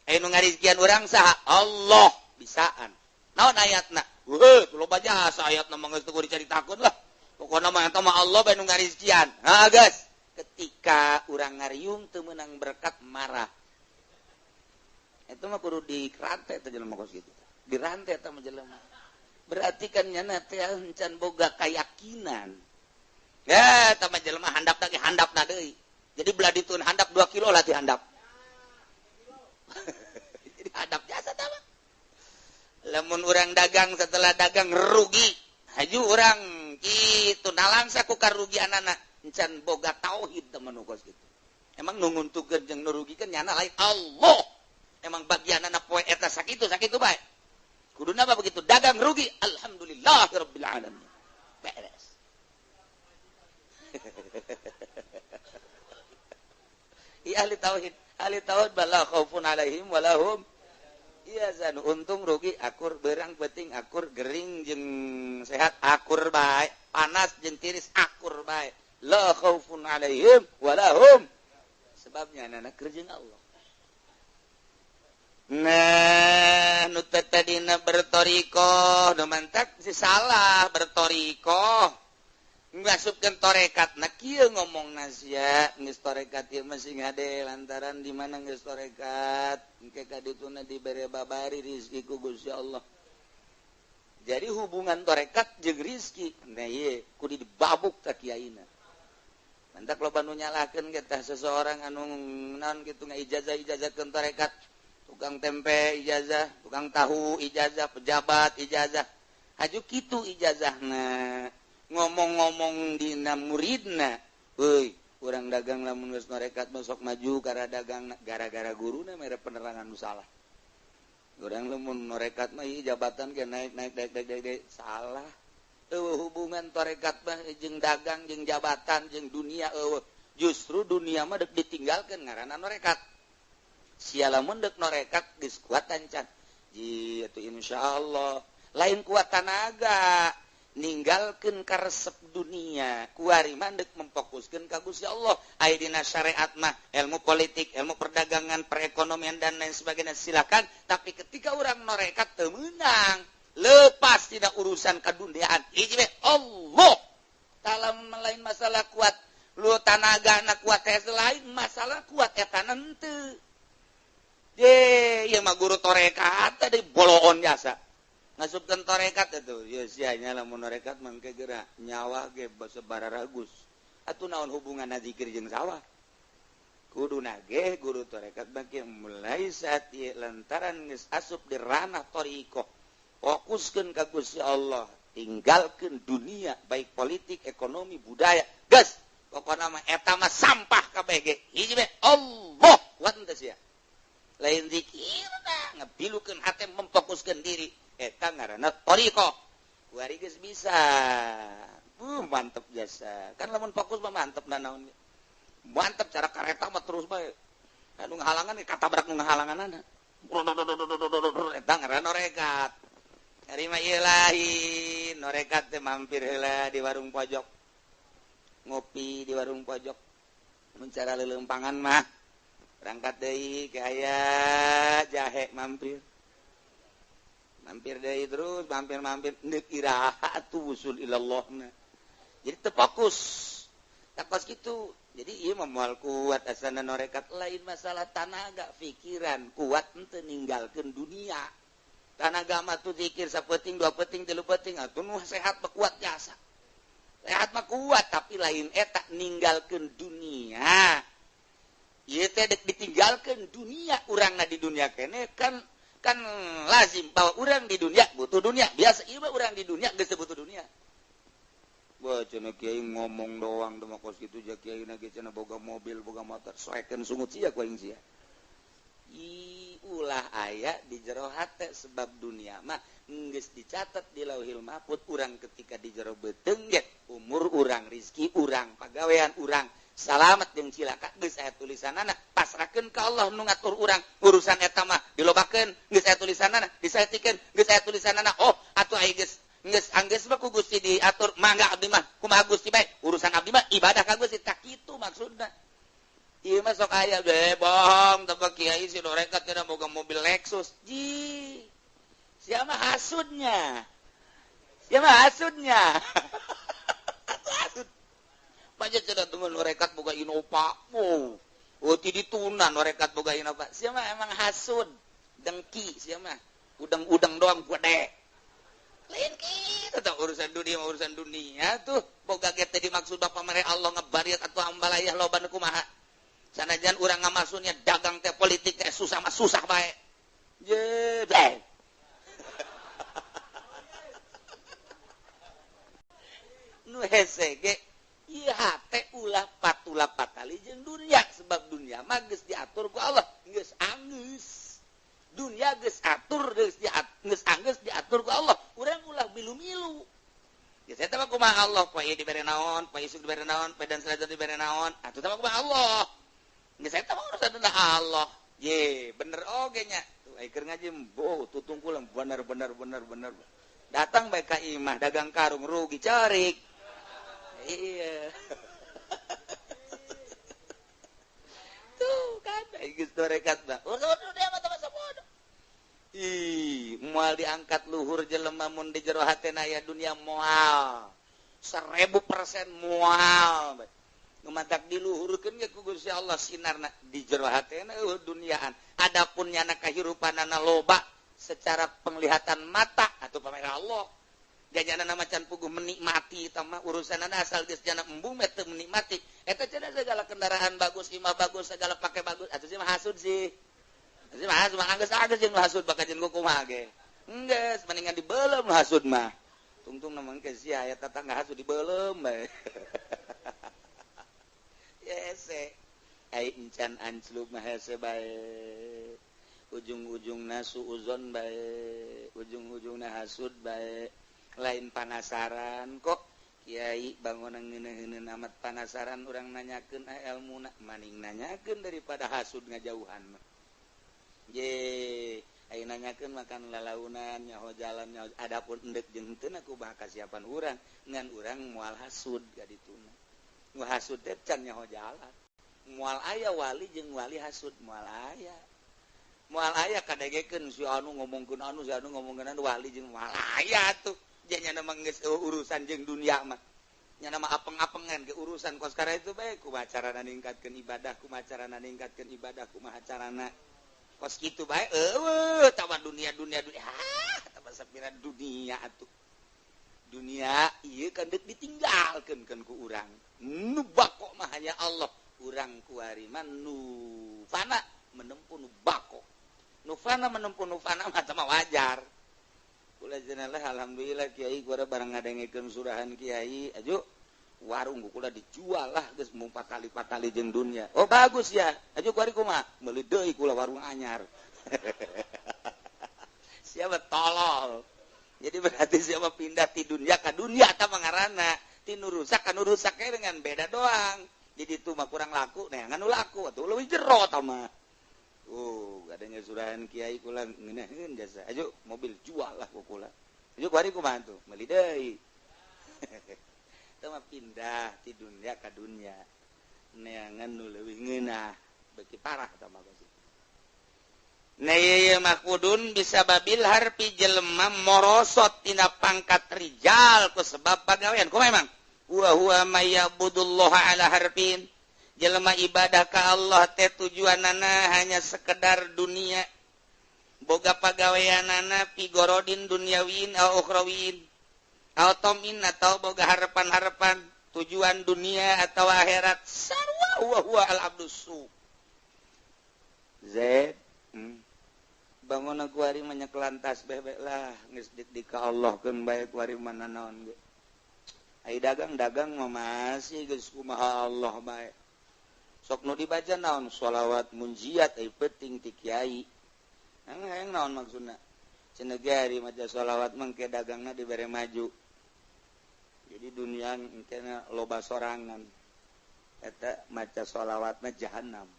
Anu ngarizkian urang saha Allah bisaan. Naon ayatna? Heuh, loba jasa ayatna mah geus teu dicaritakeun lah. Pokona mah eta mah Allah bae nu ngarizkian. Ha geus, ketika urang ngariung teu meunang berkat marah. Eta mah kudu dirantai teh jelema kos kitu. Dirantai eta mah jelema. Berarti kan nyana teh encan boga keyakinan. Ya, eta mah jelema handapna ge handapna deui. Jadi belah ditueun handap 2 kilo lah ti handap. Jadi handap jasa tah mah. Lamun urang dagang setelah dagang rugi, haju urang kitu nalangsa ku karugianana encan boga tauhid teh manu kos kitu. Emang nu nguntukeun jeung nu rugikeun nyana lain Allah. Emang bagianana poe eta sakitu bae. Kuduna apa begitu? Dagang rugi. Alhamdulillahirabbil alamin. Beres. Ya ahli tauhid. Ahli tauhid bala khaufun alaihim walahum yahzanun. Untung rugi akur beurang penting akur gering jeung sehat akur bae. Panas jeung tiris akur bae. La khaufun alaihim walahum. Sebabnya anak kerja Allah. nah nu tadina bertoriko nu mantak si salah bertoriko ngasupkeun torekat nah kieu ngomong nasya geus torekat ieu masih ngade lantaran di mana geus torekat engke kadituna dibere babari rezeki ku Gusti Allah. Jadi hubungan torekat jeung rezeki nah ieu kudu dibabuk ka kiaina. Mantak loba nu nyalakeun kita seseorang anu naon kitu ngaijazah-ijazahkeun torekat. Tukang tempe ijazah, tukang tahu ijazah, pejabat ijazah. Aju kitu ijazahna. Ngomong-ngomong dina muridna, euy, urang dagang lamun geus norekat sok maju karena dagang gara-gara guruna mere penerangan nu salah. Urang lamun norekat mah ieu jabatan ge naik salah. Eueuh hubungan torekat mah jeung dagang jeung jabatan jeung dunia eueuh. Justru dunia mah deuk ditinggalkeun ngaranna norekat. Sia lamun deuk norekat geus kuat tancan. Jitu insyaallah lain kuat tanaga ninggalkeun karesep dunia kuari mandek memfokuskeun ka Gusti Allah aya dina syariat mah ilmu politik ilmu perdagangan perekonomian dan lain sebagainya silakan tapi ketika orang norekat teu meunang lepas tina urusan kaduniaan hiji Allah talam lain masalah kuat lu tanagana kuat teh lain masalah kuat eta henteu ieu mah guru torekat tadi boloon jasa ngasupkeun torekat itu ya sianya lamun torekat mangke geura nyawa ge sabaraha ragus atuh naon hubunganna zikir jeung sawah kuduna ge guru torekat bagi mulai saat ieu lantaran geus asup di ranah thariqah fokuskeun ka Gusti Allah tinggalkeun dunia baik politik ekonomi budaya geus pokona mah eta mah sampah kabeh ge hiji bae Allah kuat teh sia lain zikir ngabilukeun hate memfokuskeun diri eta ngaranna thariqah kuari geus bisa mantep jasa kan lamun fokus mah mantep da naon mantep cara kareta mah terus bae anu ngahalangan katabrak nu ngahalanganana eta ngaranna norekat ari mah ieu lain norekat teh mampir heula di warung pojok ngopi di warung pojok mun cara leuleumpangan mah berangkat deui ke aya jahe mampir deui terus mampir neuk iraha atuh usul ilallahna jadi teu fokus takos kitu jadi ieu mah moal kuat asana norekat lain masalah tanaga pikiran kuat henteu ninggalkeun dunia tanaga mah tuh zikir sapeuting dua peuting tilu peuting atuh nu sehat mah kuat jasa sehat mah kuat tapi lain eta ninggalkeun dunia ieu teh ditinggalkeun dunia urangna di dunia kene kan lazim bahwa urang di dunia butuh dunia biasa ieu mah urang di dunia geus butuh dunia wah cenah kiai ngomong doang teh mah kos kitu ja kiai na ge cenah boga mobil boga motor soekeun sungut sia ku aing sia ulah aya di jero hate sebab dunia mah geus dicatat di Lauhil Mahfuz urang ketika di jero beuteung ge umur urang rezeki urang pagawean urang salamet jeung cilaka geus aya tulisanana pasrahkeun ka Allah nu ngatur urang urusan eta mah dilobakeun geus aya tulisanana disaetikeun geus aya tulisanana oh atuh aya geus anggeus mah ku Gusti diatur mangga abdi mah kumaha Gusti bae urusan abdi mah ibadah ka Gusti tak kitu maksudna ieu mah sok aya bohong teu kiai si norekat teh boga mobil Lexus ji sia mah hasudnya hasud Paja cenah tunggu norekat boga Innova. Oh ti dituna norekat boga Innova. Sia mah emang hasud, dengki sia mah. Udang-udang doang gede. Lain kitu tah urusan dunia tuh boga ge teh dimaksud Bapa mere Allah ngebariat atuh ambalayah loba nu kumaha. Sanajan urang ngamasunnya dagang teh politik teh susah mah susah bae. Je bae. Nu hese ge ieu hate ulah patali jeung dunia sebab dunia mah geus diatur ku Allah geus anggeus dunia geus atur geus diatur ku Allah urang ulah milu-milu geus eta mah kumaha Allah poe dibere naon poe isuk dibere naon poe dan salajat dibere naon atuh teh mah kumaha Allah geus eta mah urusan Allah ye bener oge nya tuh ai keur ngaji tutung kulang bener datang bae ka imah dagang karung rugi carik iya tuh kan geus torekat bah udah dia mah teh bodoh diangkat luhur jelema mun di jero hatena aya dunia moal 1000% moal numadak diluhurkeun ge ku Gusti Allah sinarna di jero hatena duniaan adapun nyana kahirupanana loba secara penglihatan mata atau pamer Allah jajanana macan puguh menikmati tama urusanana asal geus jana embung teu menikmati eta cenah segala kendaraan bagus imah bagus segala pake bagus atuh sih mah hasud sih mah anggeus jeung hasud bakajeun ku kumaha ge enggeus mendingan dibeulem hasud mah tungtung namang ke sia aya tatangga hasud dibeulem bae hese ai encan anclub mah hese bae ujung-ujungna suuzon bae ujung-ujungna hasud bae lain panasaran kok Kiai bangunan ngeuneun amat panasaran urang nanyakeun ilmuna maning nanyakeun daripada hasud ngajauhan mah ye aya nanyakeun makan lalaunan nyaho jalan nyaho adapun endek jeung henteu aku baha kasiapan urang ngan urang moal hasud ka dituna nu hasud teh can nyaho jalan moal aya wali jeung wali hasud moal aya kadegekeun si anu ngomongkeun anu si anu ngomongkeun anu wali jeung moal aya tuh janya nama urusan jeung dunia mah nya nama apeng-apengan ke urusan kos karena itu bae kumaha carana ningkatkeun ibadah kumaha carana ningkatkeun ibadah kumaha carana kos kitu bae tawa dunia tawa sapira dunia atuh dunia ieu kan deuk ditinggalkeun kan ku urang nu bako mah hanya Allah urang kuari mah nu fana menempuh nu bako nu fana menempuh nu fana mah sama wajar kula jenalah alhamdulillah kiai gua barang ngadengekeun surahan kiai ajo warung kula dijual lah geus mung patali jeung dunia oh bagus ya ajo kuari kumaha meuli deui kula warung anyar siapa tolol jadi berarti siapa pindah ti dunia ka dunia eta mangarana ti nu rusak ka nu rusak dengan beda doang jadi itu mah kurang laku nah nganu laku atuh leuwih jero tah mah adanya surahan kiai kula ngeunaheun jasa ajo mobil jual lah ku kula ajo kuari kumaha tuh meuli deui eta mah pindah ti dunia ka dunia neangan nu leuwih ngeunah beuki parah eta mah na ieu mah kudun bisa babil harpi jelema morosot tina pangkat rijal ku sebab pagawean kumaha emang huwa mayyabudullah ala harfin jelema ibadah ka Allah teh tujuanana hanya sekedar dunia boga pagaweanana pigorodin dunyawin au ukhrawin au tamin atau boga harapan-harapan tujuan dunia atau akhirat sarwa huwa al abdusu Z bangun aku hari banyak lantas bebek lah geus di ka Allah keun bae kuari mana naon ge ai dagang mah masih geus kumaha Allah bae sok nu dibaca naon sholawat munjiat ai penting ti kiai hayang naon maksudna cenah ge ari maca sholawat mangke dagangna dibere maju jadi dunia engkena loba sorangan eta maca sholawatna jahanam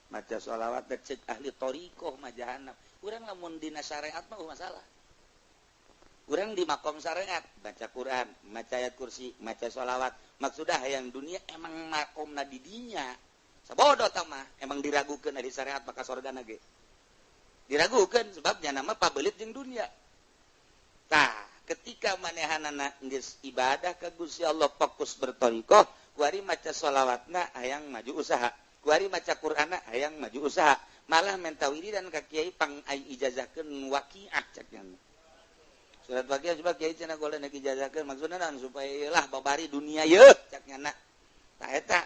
maca sholawat cek ahli thariqah mah jahanam urang lamun dina syariat mah masalah urang di makom syariat baca Quran maca ayat kursi maca sholawat maksudnya hayang dunia emang makomna di dinya sabodo tah mah emang diragukeun di syariat maka surgana ge diragukeun sebabnya nama pabelit jeung dunia tah ketika manehanana geus ibadah ka Gusti Allah fokus berthariqah kuari maca sholawatna hayang maju usaha kuari maca Qur'anna hayang maju usaha malah menta wiridan ka kiai pang ai ijazahkeun waqiah cekna surat waqiah coba kiai cenah golek ijazahkeun maksudna naon supaya lah babari dunia yeuh cekna tah eta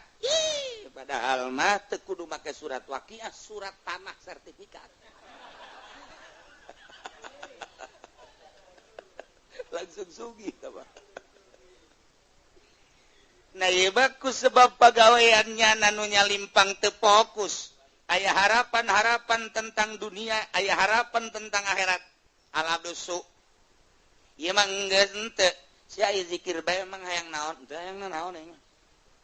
padahal mah teu kudu make surat waqiah surat tanah sertifikat langsung sugih tah nah ieu bagus sebab pagaweannya nanunya limpang teu fokus aya harapan-harapan tentang dunia aya harapan tentang akhirat alabdusu ieu mah geus henteu sia ieu zikir bae emang hayang naon teu hayang naon ieu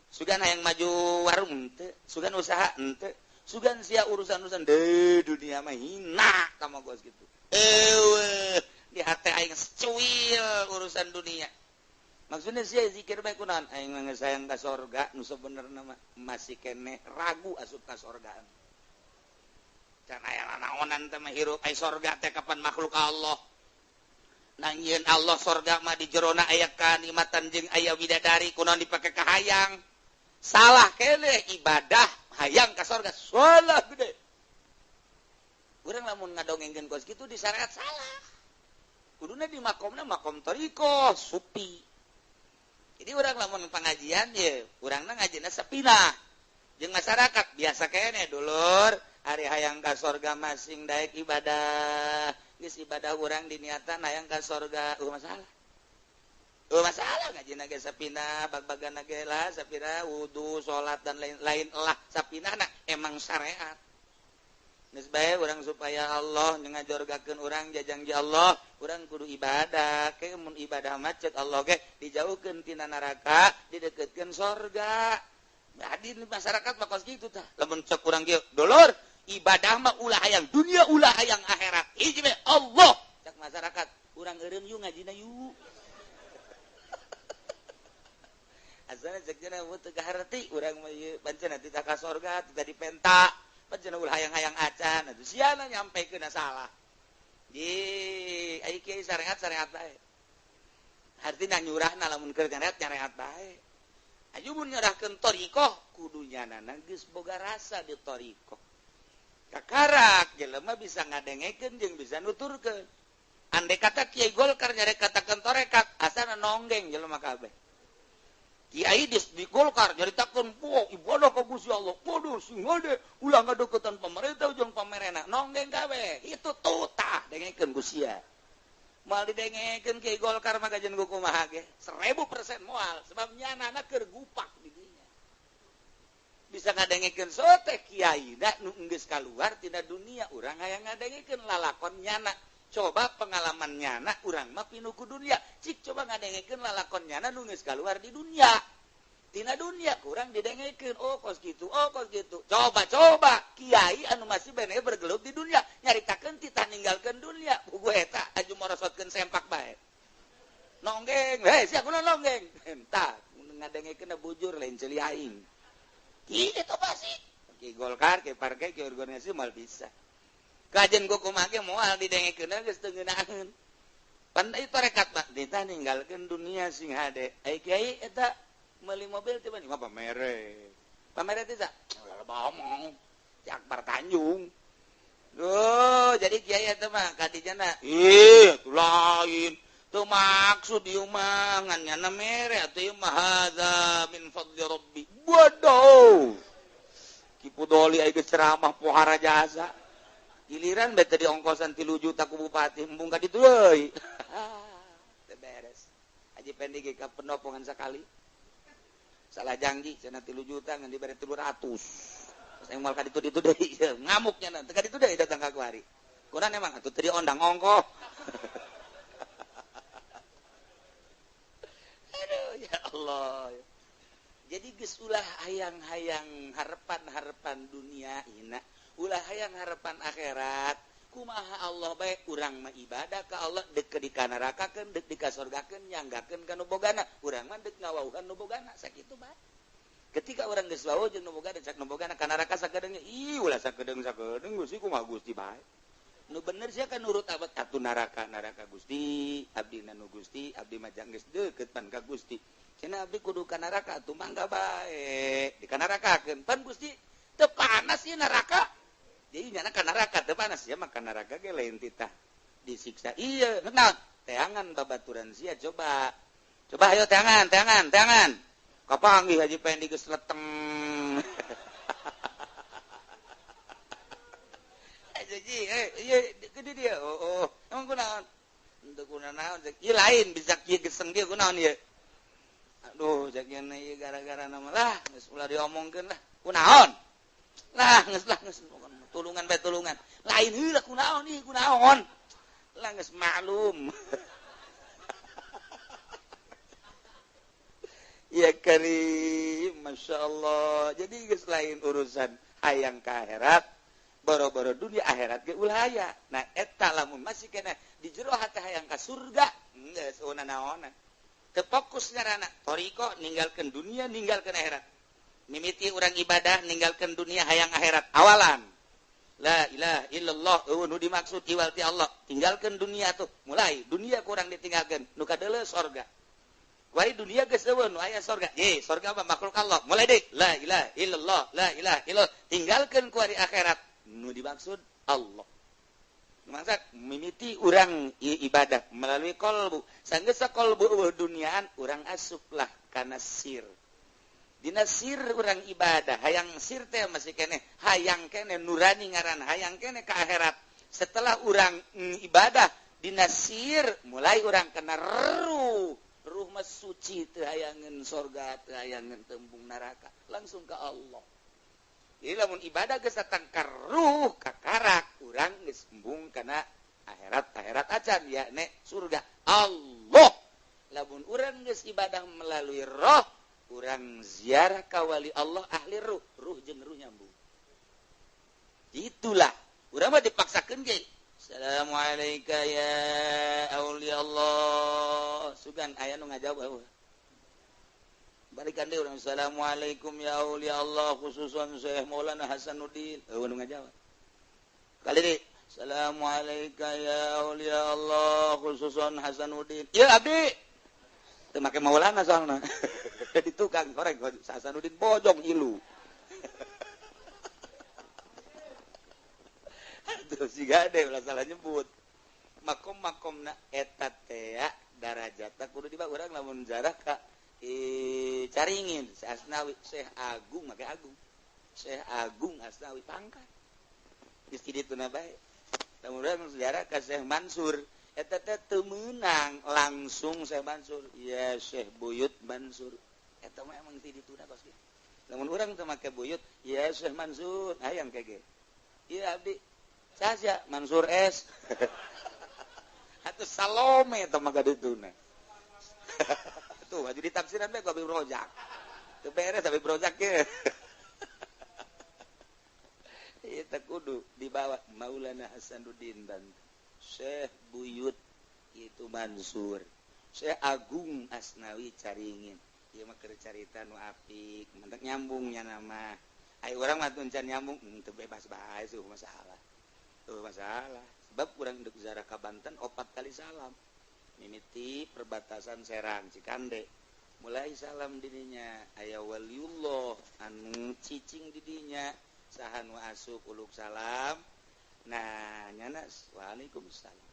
sugan hayang maju warung henteu sugan usaha henteu sugan sia urusan-urusan deui dunia mah hina ka magos kitu eueuh di hate aing cuil urusan dunia maksudnya sih zikir bae kunaon aing mah sayang ka sorga nu sabenerna mah masih keneh ragu asup ka sorgaan can aya naonan teh mah hirup ai sorga teh kapan makhluk Allah. Nangieun Allah sorga mah di jerona aya kanikmatan jeung aya widadari kunaon dipake ka hayang. Salah keneh ibadah hayang ka sorga. Salah gede. Urang lamun ngadongengkeun kos kitu di syariat salah. Kuduna di makomna makom toriko supi. Jadi urang lamun pengajian ye, urangna ngajina sepinah. Jeung masyarakat biasa keneh dulur, ari hayang ka sorga masing daek ibadah. Geus ibadah urang diniatan hayang ka sorga, masalah. Masalah ngajina ge sapina, bag-bagana ge lah sapina wudu, salat dan lain-lain lah sapinahna emang syariat. Geus bae urang supaya Allah ngajorgakeun urang jajangji Allah, urang kudu ibadah. Ke mun ibadah macet Allah ge dijauhkeun tina neraka, dideukeutkeun sorga. Jadi masyarakat mah kos kitu tah. Lamun cek urang kieu, dulur, ibadah mah ulah hayang dunia, ulah hayang akhirat. Hiji mah Allah. Cek masyarakat, urang eureum yu ngajina yu. Asana cek cenah mun teu kaharti urang mah ieu pancen tita ka sorga, tita dipenta. Pancen ulah hayang-hayang acan, atuh siana nyampekeun salah. Di ai kieu syariat bae. Artina nyurahna lamun keur syariat bae. Aju mun nyerahkeun thariqah kudu nyanana geus boga rasa di thariqah. Kakarak jelema bisa ngadengekeun jeung bisa nuturkeun. Andai kata Kiai Golkar nyarek katakeun tarekat, asana nonggeng jelema kabeh. Kiai di Golkar nyaritakeun po ibadah ka Gusti Allah. Waduh sing gede ulah ngadeukeutan pemerintah jeung pamerena. Nonggeng kabeh. Itu tutah dengekeun Gusti ya. Moal didengekeun Kiai Golkar mah kajen kumaha ge 1000% moal sebab nyanana keur gupak di dinya. Bisa ngadengekeun sote kiai da nu geus kaluar tina dunia urang hayang ngadengekeun lalakon nyana. Coba pengalaman nyana urang mah pinu ku dunia. Cik coba ngadengekeun lalakon nyana nu geus kaluar di dunia. Tina dunia kurang didengekeun oh kos gitu. Coba kiai anu masih bener bergelut di dunia nyaritakeun titah ninggalkeun dunia. Buku eta aju morosotkeun sempak bae. Nonggeng, sia kunaon nonggeng? Entah, ngadengekeun bujur lain ceuli aing. Kitu pasti. Ki Golkar, ki partai, ki organisasi mal bisa. Kajen kumaha ge moal didengekeun geus teu ngeunaheun. Pan ieu tarekat mah titah ninggalkeun dunia sing hade. Ai kiai eta meuli mobil tiba mah pamere teh ngomong si Akbar Tanjung. Jadi kiai eta mah kadijana atuh lain teu maksud ieu mah ngan nyana mere atuh ieu mah hadza min fadli rabbi. Waduh Kipu Doli aya ceramah pohara jasa giliran bete di ongkosan 3 juta ku bupati embung ka ditu euy. Teu beres. Haji Pendi ge ka penopongan sakali. Salah janji cenah 3 juta ngan dibere 300. Terus yang mal ka ditu deui ngamuknya nanti ka ditu deui datang ka kuari. Kurang emang atuh teu diondang ongkoh. Aduh ya Allah. Jadi geus ulah hayang-hayang harapan-harapan dunia ina, ulah hayang harapan akhirat. Kumaha Allah bae urang mah ibadah ka Allah dek di ka nerakakeun dek di ka surgakeun nyanggakeun ka nu bogana urang mah dek ngawauhan nu bogana sakitu bae ketika urang geus wawuh jeung nu bogana cak nu bogana ka neraka sakedeung ulah sakedeung Gusti kumaha Gusti bae nu bener sia kan nurut abad atuh neraka Gusti abdi nu Gusti abdi mah jang geus deukeut pan ka Gusti cenah abdi kudu ka neraka atuh mangga bae di ka nerakakeun pan Gusti teu panas ieu neraka. Jadi nyana ka neraka teu panas ya mah ka neraka ge lain titah disiksa. Iya, naon? Teangan babaturan sia coba. Coba ayo teangan. Kapanggih Haji Pendi geus leteng. Jadi ieu gede dia. Oh, emang kunaon? Henteu kunaon. Ieu lain bisa kieu geseng dia kunaon ieu. Aduh, jakeun ieu gara-gara nama lah geus ulah diomongkeun lah. Kunaon? Lah geus tulungan lain heula kunaon lah geus maklum. Ya karim masyaallah jadi geus lain urusan hayang ka akhirat boro-boro dunia akhirat ge ulah aya nah eta lamun masih kena di jero hate hayang ka surga geus naonan teu fokus ngaranna thariqah ninggalkeun dunia ninggalkeun akhirat mimiti urang ibadah ninggalkeun dunia hayang akhirat awalan la ilaha illallah nu dimaksud iwal ti Allah tinggalkan dunia tuh mulai dunia kurang ditinggalkan nu kadeuleu sorga wari dunia geus eueun nu aya sorga sorga mah makhluk Allah mulai deui la ilaha illallah la ilaha illallah tinggalkan ku hari akhirat nu dimaksud Allah mangsa mimiti urang ibadah melalui kolbu sanggeus kolbu duniaan urang asuplah kana sir dina sir urang ibadah hayang sir teh masih kene hayang kene nurani ngaran hayang kene ka akhirat setelah urang ibadah dina sir mulai urang kena ruh mah suci teu hayangeun sorga teu hayangeun tembung neraka langsung ke Allah jadi lamun ibadah geus datang ka ruh ka karak urang geus embung kana akhirat acan ya nek surga Allah lamun urang geus ibadah melalui roh urang ziarah ka wali Allah ahli ruh jeung ruh nyambung itulah urang mah dipaksakeun ge assalamualaikum ya aulia Allah sugan aya nu ngajawab balikan deui urang assalamualaikum ya aulia Allah khususan Syekh Maulana Hasanuddin nu ngajawab kali deui assalamualaikum ya aulia Allah khususan Hasanuddin ieu abdi teu make Maulana soalna di tukang korek Hasanuddin bojong ilu aduh siga ade ulah salah nyebut makom-makomna eta teh darajatna kudu diba urang lamun zarah ka caringin Asnawi Syekh Agung make Agung Syekh Agung Asnawi pangkat geus kidituna bae lamun urang ziarah ka Syekh Mansur eta teh teu meunang langsung Syekh Mansur ya Syekh Buyut Mansur eta mah emang ti dituna kos kitu lamun urang teu make buyut ya Syekh Mansur hayang kege ieu abdi saja Mansur S atuh Salome teh mah gadituna tuh aju ditafsiran bae ku Habib Rojak teu beres Habib Rojak ge eta kudu dibawa Maulana Hasanuddin Banten Syekh Buyut itu Mansur Syekh Agung Asnawi caringin ieu mah keur carita nu apik mentek nyambungnya nama ai urang mah teu can nyambung teu bebas bae teu masalah sebab urang deuk ziarah ka Banten 4 kali salam mimiti perbatasan Serang Cikande mulai salam didinya aya waliullah anu cicing didinya saha nu asup uluk salam nah nyana waalaikumsalam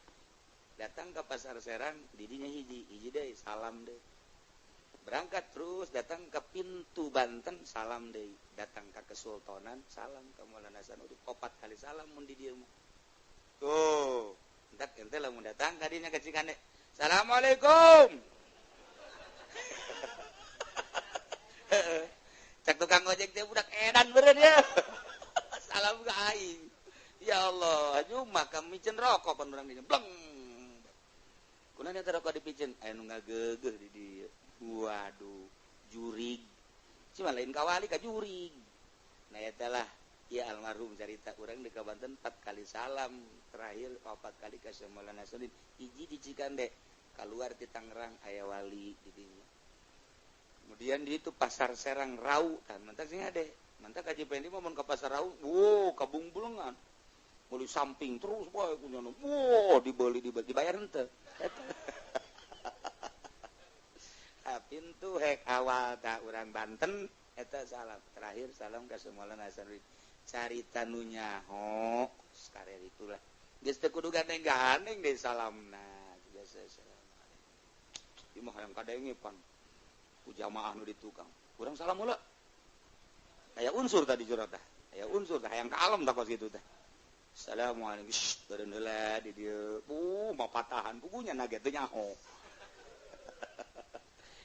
datang ke pasar Serang didinya hiji deui salam deui berangkat terus datang ke pintu Banten salam deui datang ke Kesultanan salam ke Maulana Hasanuddin 4 kali salam mun di dieu mah tuh entak ente lamun datang ka dinya ka Cikande assalamualaikum cak tukang ojek teh budak edan beureun ya salam ka aing ya Allah cuma kami micen rokok pan urang dinya bleng kunaon eta rokok dipicen aya nu ngageugeuh di dieu waduh jurig cuma lain kawali ka jurig nah eta lah ya almarhum carita urang di Banten 4 kali salam terakhir 4 kali ka Syekh Maulana Hasanuddin hiji di Cikande keluar di Tangerang aya wali di dinya kemudian di itu pasar Serang Rau kan mantak sing ade mantak kaji pendi mah mun ka pasar Rau kabungbulengan meuli samping terus bae kunyana dibeli dibayar henteu pintu hek awal tak urang Banten eta salam terakhir salam ka Maulana Hasanuddin carita nu nyaho sakarek itulah geus teu kudu gandeng-gandeng deui salamna biasa assalamualaikum ieu mah hayang kadenge pan ku jamaah nu di tukang urang salam heula aya unsur tadi curhat tah aya unsur tah hayang ka alam tah kos kitu tah assalamualaikum beureun heula di dieu mapatahan pugunya nage teu nyaho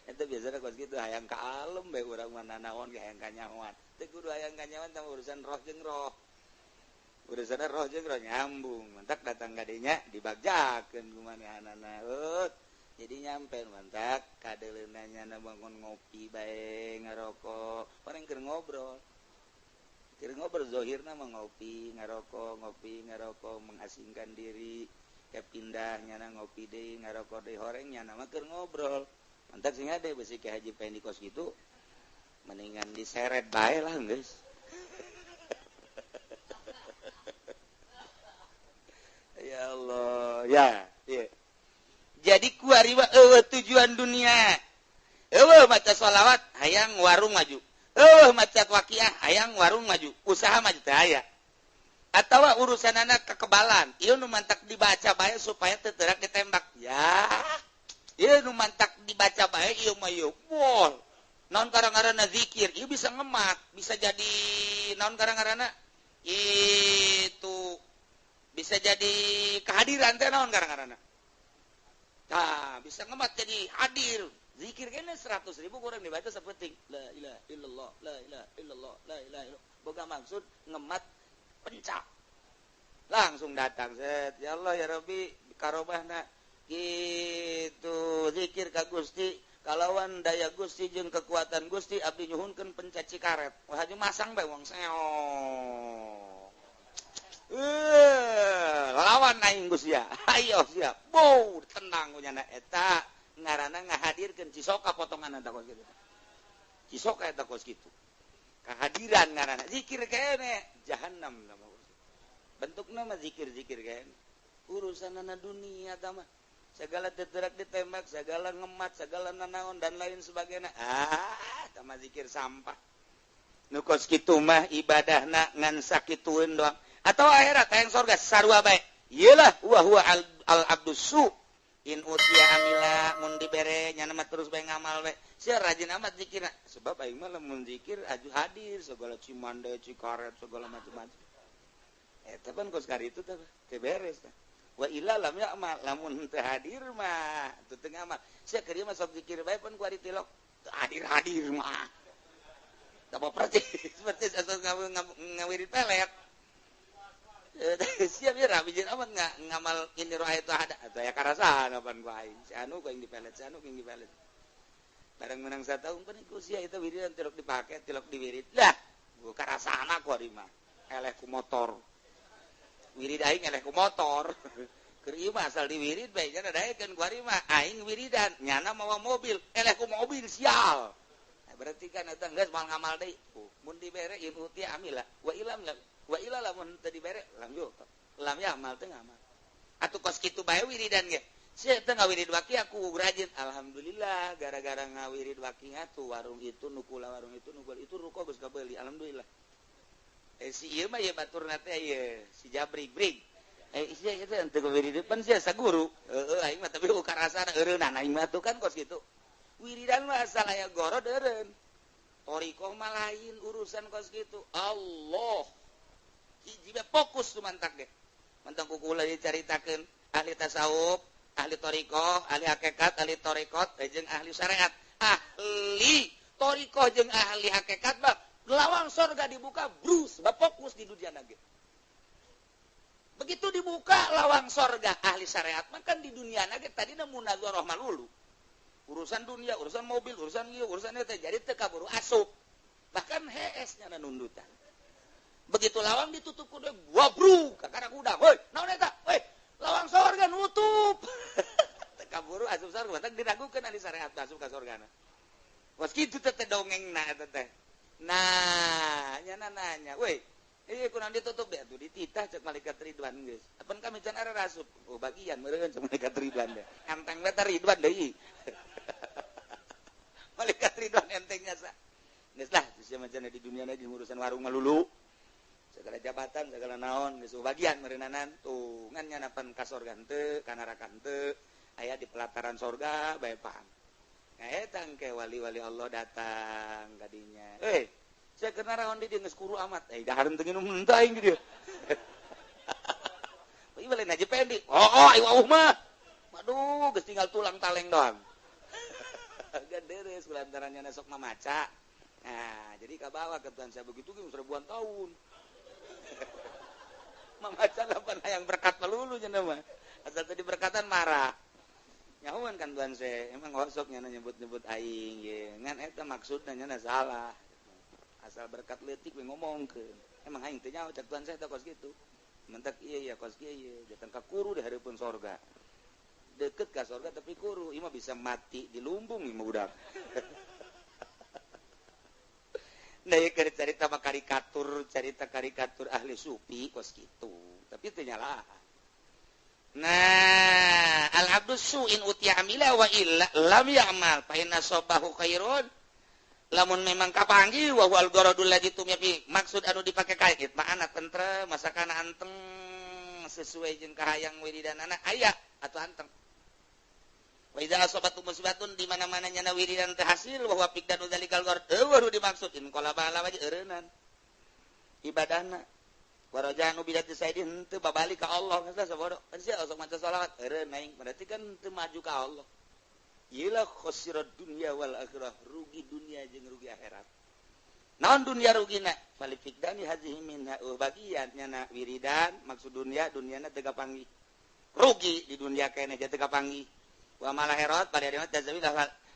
eta biasana kos kitu hayang ka alam bae urang mah nanaon ge hayang ka nyahoan teu kudu hayang ka nyahoan tah urusan roh jeung roh urusanna roh jeung roh nyambung mantak datang ka dinya dibagjakeun ku manehanana jadi nyampe mantak kadeuleuna nyana bangun ngopi bae ngarokok paling keur ngobrol zohirna mah ngopi ngarokok mengasingkan diri ke pindah nyana ngopi deui ngarokok deui horeng nyana mah keur ngobrol mantak sing ade besi ke Haji Pendi kos gitu mendingan diseret bae lah geus ya iya. Jadi kuari mah tujuan dunia. Maca sholawat hayang warung maju. Maca waqiah hayang warung maju. Usaha maju teh aya. Atawa urusan anak kekebalan. Ieu nu mantak dibaca bae supaya teu teurak ditembak. Ya. Ieu nu mantak dibaca bae ieu mah ieu. Wol. Naon karang-karana zikir, ieu bisa ngemat, bisa jadi naon karang-karana itu bisa jadi kehadiran teh naon karang-karana. Nah, bisa ngemat jadi hadir. Zikir kene 100.000 kurang dibaca sapenting la ilaha illallah, la ilaha illallah, la ilaha illallah. Boga maksud ngemat pencak. Langsung datang set. Ya Allah ya Rabbi karobahna gitu zikir ka Gusti kalawan daya Gusti jeung kekuatan Gusti abdi nyuhunkeun pencaci karet. Wah haju masang bae wong seong. Lawan aing Gusti ya. Ayo siap. Bow tenang nya eta ngaranna ngahadirkeun cisoka potongan eta kos kitu. Cisoka eta kos kitu. Kehadiran ngaranna zikir kene jahanam nama bentukna mah zikir-zikir kene. Urusanana dunia tah mah segala teterak ditembak, segala ngemat, segala nanaon dan lain sebagainya. Tah mah zikir sampah. Nu kos kitu mah ibadahna ngan sakitueun doang. Atau akhirat hayang surga sarua bae. Iyalah huwa al-abdus su. In utia amila mun dibere nya mah terus bae ngamal we. Sia rajin amat zikirna. Sebab aing mah lamun zikir aju hadir segala cimande, cikaret, segala macam-macam. Eta pan kos kari itu teh teu beres tah. Wa illa lam ya'mal lamun teu hadir mah teu teu ngamal. Sia keur mah sok zikir bae pan ku ari tilok hadir mah. Tapa percis percis asal ngawirit pelet. Siap ya rabi jeung amat ngamal ini roh itu ada atuh aya karasan pan ku aing. Si anu ku aing dipelet, si anu ku aing dipelet. Bareng menang sataung pan ku sia eta wiridan tilok dipake, tilok diwirid. Lah, ku karasana ku ari mah. Eleh ku motor. Wirid aing eleh ku motor. Keur ieu mah asal diwirid bae nya daekeun ku ari mah aing wiridan nyana mawa mobil, eleh ku mobil sial. Nah, berarti kan eta geus moal ngamal deui. Mun dibere in uti amila wa ila lamun teu dibere lam yo. Lam ya amal teu ngamal. Atuh kos kitu bae wiridan ge. Sia teu ngawirid waki aku rajin. Alhamdulillah gara-gara ngawirid waki atuh warung itu nukula warung itu nukul itu ruko geus kabeuli. Alhamdulillah. Si ieu mah ye baturna teh ye si Jabri Brig. Sia ieu teh teu wirid pan sia saguru. Aing mah tapi ukarasana eureunna aing mah tuh kan kos kitu. Wiridan mah asal aya gorod eureun. Torikoh mah lain urusan kos kitu. Allah. Hiji bae fokus tumantak ge. Mantang kukula dicaritakeun ahli tasawuf, ahli torikoh, ahli hakikat, ahli torikot, jeung ahli syariat. Ahli torikoh jeung ahli hakikat mah lawang surga dibuka brus, fokus di dunia nage. Begitu dibuka lawang surga ahli syariat, maka di dunia nage tadi munazarah malulu. Urusan dunia, urusan mobil, urusan ieu, urusan eta jadi teu kaburu asup. Bahkan heesnya nundutan. Begitu lawang ditutup ku deui, wabruk kakara kuda. Heuy, naon eta? Heuy, lawang surga nutup. Teu kaburu asup surga, matak diragukeun ahli syariat asup ka surgana. Was kitu teh dongengna eta teh. Nah, nyana nanya, woi, kunaon ditutup deh, tuh dititah cek malaikat Ridwan geus. Apan kami can are rasup, bagian meureun cek malaikat Ridwan deh. Enteng we teh Ridwan deui. Malaikat Ridwan entengnya sa. Geus lah, sia macana di dunia di urusan warung melulu. Segala jabatan, segala naon geus bagian meureunanan tuh ngan nyanapan ka sorga teu, ka neraka teu, aya di pelataran sorga bae paham. Nah, etang ke wali-wali Allah datang kadinya. Saya kena rawan di dia geus kuru amat. Dahareun teu nginum henteu aing di dieu. Ieu balen aja pendek. Ieu wauh mah. Waduh, geus tinggal tulang taleng doang. Ganderes kulantarannya sok mamaca. Nah, jadi ka bawah ketuan saya begitu ge ribuan tahun. Mamaca lapan hayang berkat melulu cenah mah. Asal tadi berkatan marah. Nyahuan kan tuan saya, emang ngosok nyana nyebut-nyebut aing ye. Ngan eta maksudna nyana salah. Asal berkat leutik we ngomongkeun. Emang aing teh nyaho cak tuan saya teh kos kitu. Mentak ieu ya kos kieu ye, datang ka kuru di hareupeun sorga. Deket ka sorga tapi kuru, ieu mah bisa mati di lumbung ieu mah budak. Nah, ieu cerita mah karikatur ahli sufi kos kitu. Tapi teu nyalahan. Nah al-abdu su'in utiya amila wa illa lam ya'mal fa inna sabahu khairun. Lamun memang kapanggih wa wal gharadul ladzi tumyafi maksud anu dipake kait makna tentrem masakana anteng sesuai jeung kahayang wiridanana aya atuh anteng. Wa idza asabatu musibatun di mana-mana nyana wiridan teh hasil wa huwa fiqdanu dzalikal gharad eueuh dimaksudin qala bala waji eureunnan ibadahna wa raja'anu bidati saidin teu babalik ka Allah geus sabodo kan sia sok maca shalawat eureun aing berarti kan teu maju ka Allah. Iyalah khosirat dunia wal akhirah rugi dunia jeung rugi akhirat. Naon dunia rugina? Fali fikdani hazihi minha bagian nyana wiridan maksud duniana teu kapanggih. Rugi di dunia keneh teu kapanggih. Wa mal akhirat pada dina tazawil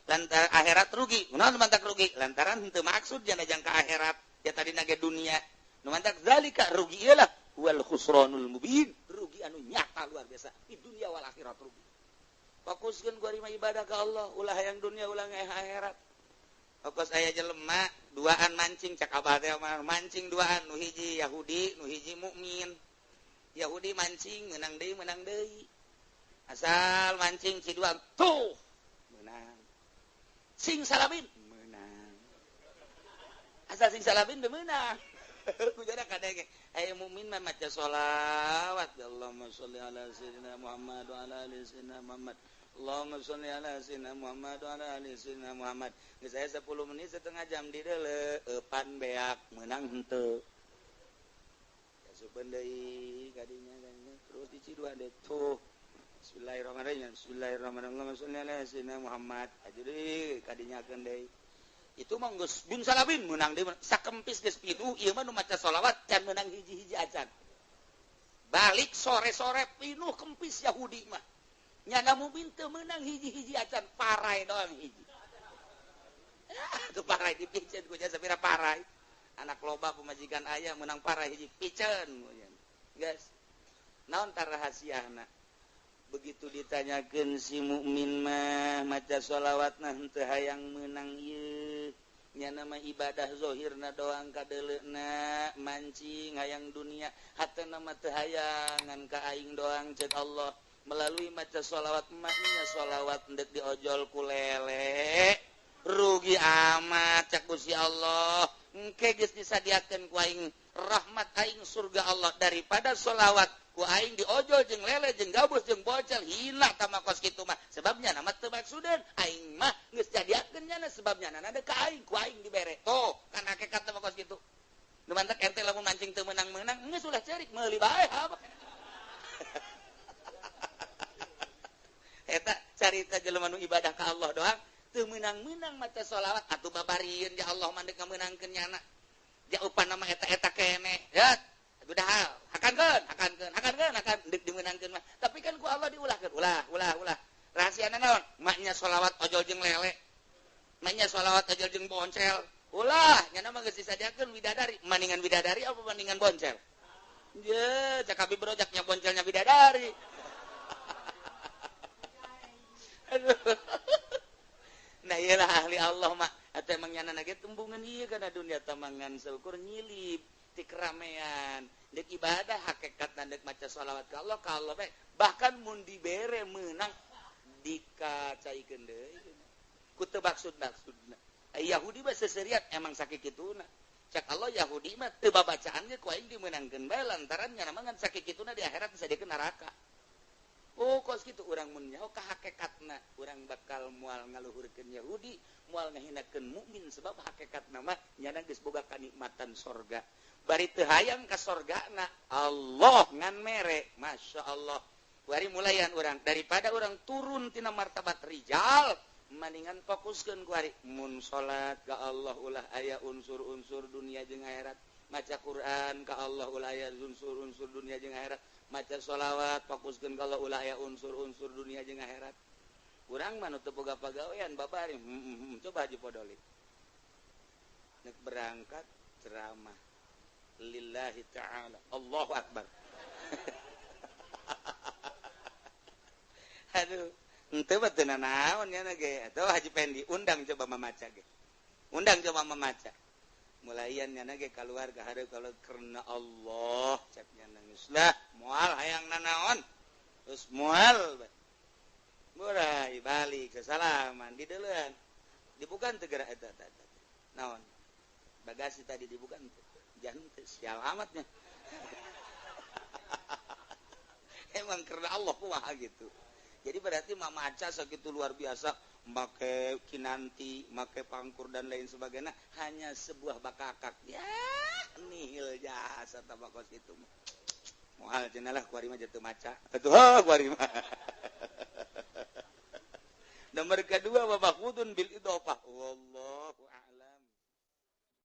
lantaran akhirat rugi. Naon mantak rugi? Lantaran henteu maksud jana jang ka akhirat. Ya tadi nage dunia. Nu mantak zalika rugi iyalah wal khusranul mubin. Rugi anu nyata luar biasa di dunia wal akhirat rugi. Fokuskeun kuari mah ibadah ka Allah, ulah hayang dunia ulah hayang akhirat. Fokus aya jelema duaan mancing cak abah teh mah mancing duaan nu hiji Yahudi, nu hiji mukmin. Yahudi mancing menang deui. Asal mancing si duaan tuh menang. Sing salabin menang. Asal sing salabin teu menang. Kujana kadenge aya mukmin mah maca sholawat Allahumma sholli ala sayyidina Muhammad wa ala ali sayyidina Muhammad Allahumma sholli ala sayyidina Muhammad wa ala ali sayyidina Muhammad geus aya 10 menit setengah jam di deuleu eupan beak meunang henteu ya supeun deui kadinya terus dicidua deh tuh bismillahirrahmanirrahim Allahumma sholli ala sayyidina Muhammad aju deui kadinyakeun deui itu mah geus bin salabin meunang deui sakempis geus pitu ieu mah nu maca shalawat can meunang hiji-hiji acan balik sore-sore pinuh kempis Yahudi mah nyana mukmin teu meunang hiji-hiji acan parai doang hiji tuh parai dipiceun ku jasa sapira parai anak loba pamajikan aya meunang parai hiji piceun guys naon tar rahasiana begitu ditanyakeun si mukmin mah maca shalawatna henteu hayang meunang ieu nya mah ibadah zahirna doang kadeleuna mancing hayang dunia hatana mah teu hayangan ka aing doang ceuk Allah melalui maca shalawat mah nya shalawat endek diojol ku lele rugi amat cak Gusti Allah engke geus disadiakeun ku aing rahmat aing surga Allah daripada shalawat ku aing diojol jeung lele jeung gabus jeung bocel hina tama kos kitu mah sebabnya nama teu maksudeun aing mah geus jadiakeun nya sebabnya nana ka aing ku aing dibere tuh kan hakikat tama kos kitu nu mantak ente lamun mancing teu meunang-meunang geus ulah cerik meuli bae apa eta carita jelema nu ibadah ka Allah doang teu meunang-meunang maca shalawat atuh babarieun ya Allah mandek ngameunangkeun nyana ja upana mah eta keneh ya udah akan dek dimenangkeun mah tapi kan ku Allah diulahkeun ulah rahasiana naon maknya shalawat ojol jeung lele maknya shalawat ojol jeung boncel ulah nya mah geus disadiakeun widadari maningan widadari apa maningan boncel ye cak abi brojaknya boncelnya widadari aduh nah iyalah ahli Allah mah atuh emang nyana ge tembungan ieu kana dunia tamangan seukur nyilip ti keramean dek ibadah hakikat dek maca shalawat ka Allah bahkan mun dibere meunang dikacaikeun deui ku teu maksud-maksudna Yahudi mah seseriat emang sakit kituna cak Allah Yahudi mah teu babacaan ge ku aing dimeunangkeun bae lantaran nya mangan sakit kituna di akhirat disadiakeun neraka oh kos kitu urang mun nyaho ka hakikatna urang bakal moal ngaluhurkeun Yahudi moal ngahinakeun mukmin sebab hakikatna mah nyana geus boga kanikmatan sorga bari teu hayang ka sorgana Allah ngan mere masyaallah bari mulayan urang daripada urang turun tina martabat rijal mendingan fokuskeun ku ari mun salat ka Allah ulah aya unsur-unsur dunia jeung akhirat maca Quran ka Allah ulah aya unsur-unsur dunia jeung akhirat maca shalawat fokuskeun ka Allah ulah aya unsur-unsur dunia jeung akhirat urang mah nu teu boga pagawean babari coba Haji Podoli nek berangkat ceramah lillahi ta'ala Allahu akbar aduh henteu mah teu nanaon nya ge atuh Haji Pendi undang coba mamaca ge undang coba mamaca mulaian nya ge kaluar ka hareup kalau karena Allah cek nya geus lah moal hayang nanaon terus mual murai balik kesalaman di duluan dibuka tegera eta naon bagasi tadi dibuka jangan sial amatnya emang karena Allah kumaha gitu jadi berarti mamaca segitu luar biasa make kinanti make pangkur dan lain sebagainya hanya sebuah bakakak ya nihil jasa tabakos itu moal jenalah kuari mah jatuh maca atuh kuari mah nomor kedua babakudun bil idhofah wallah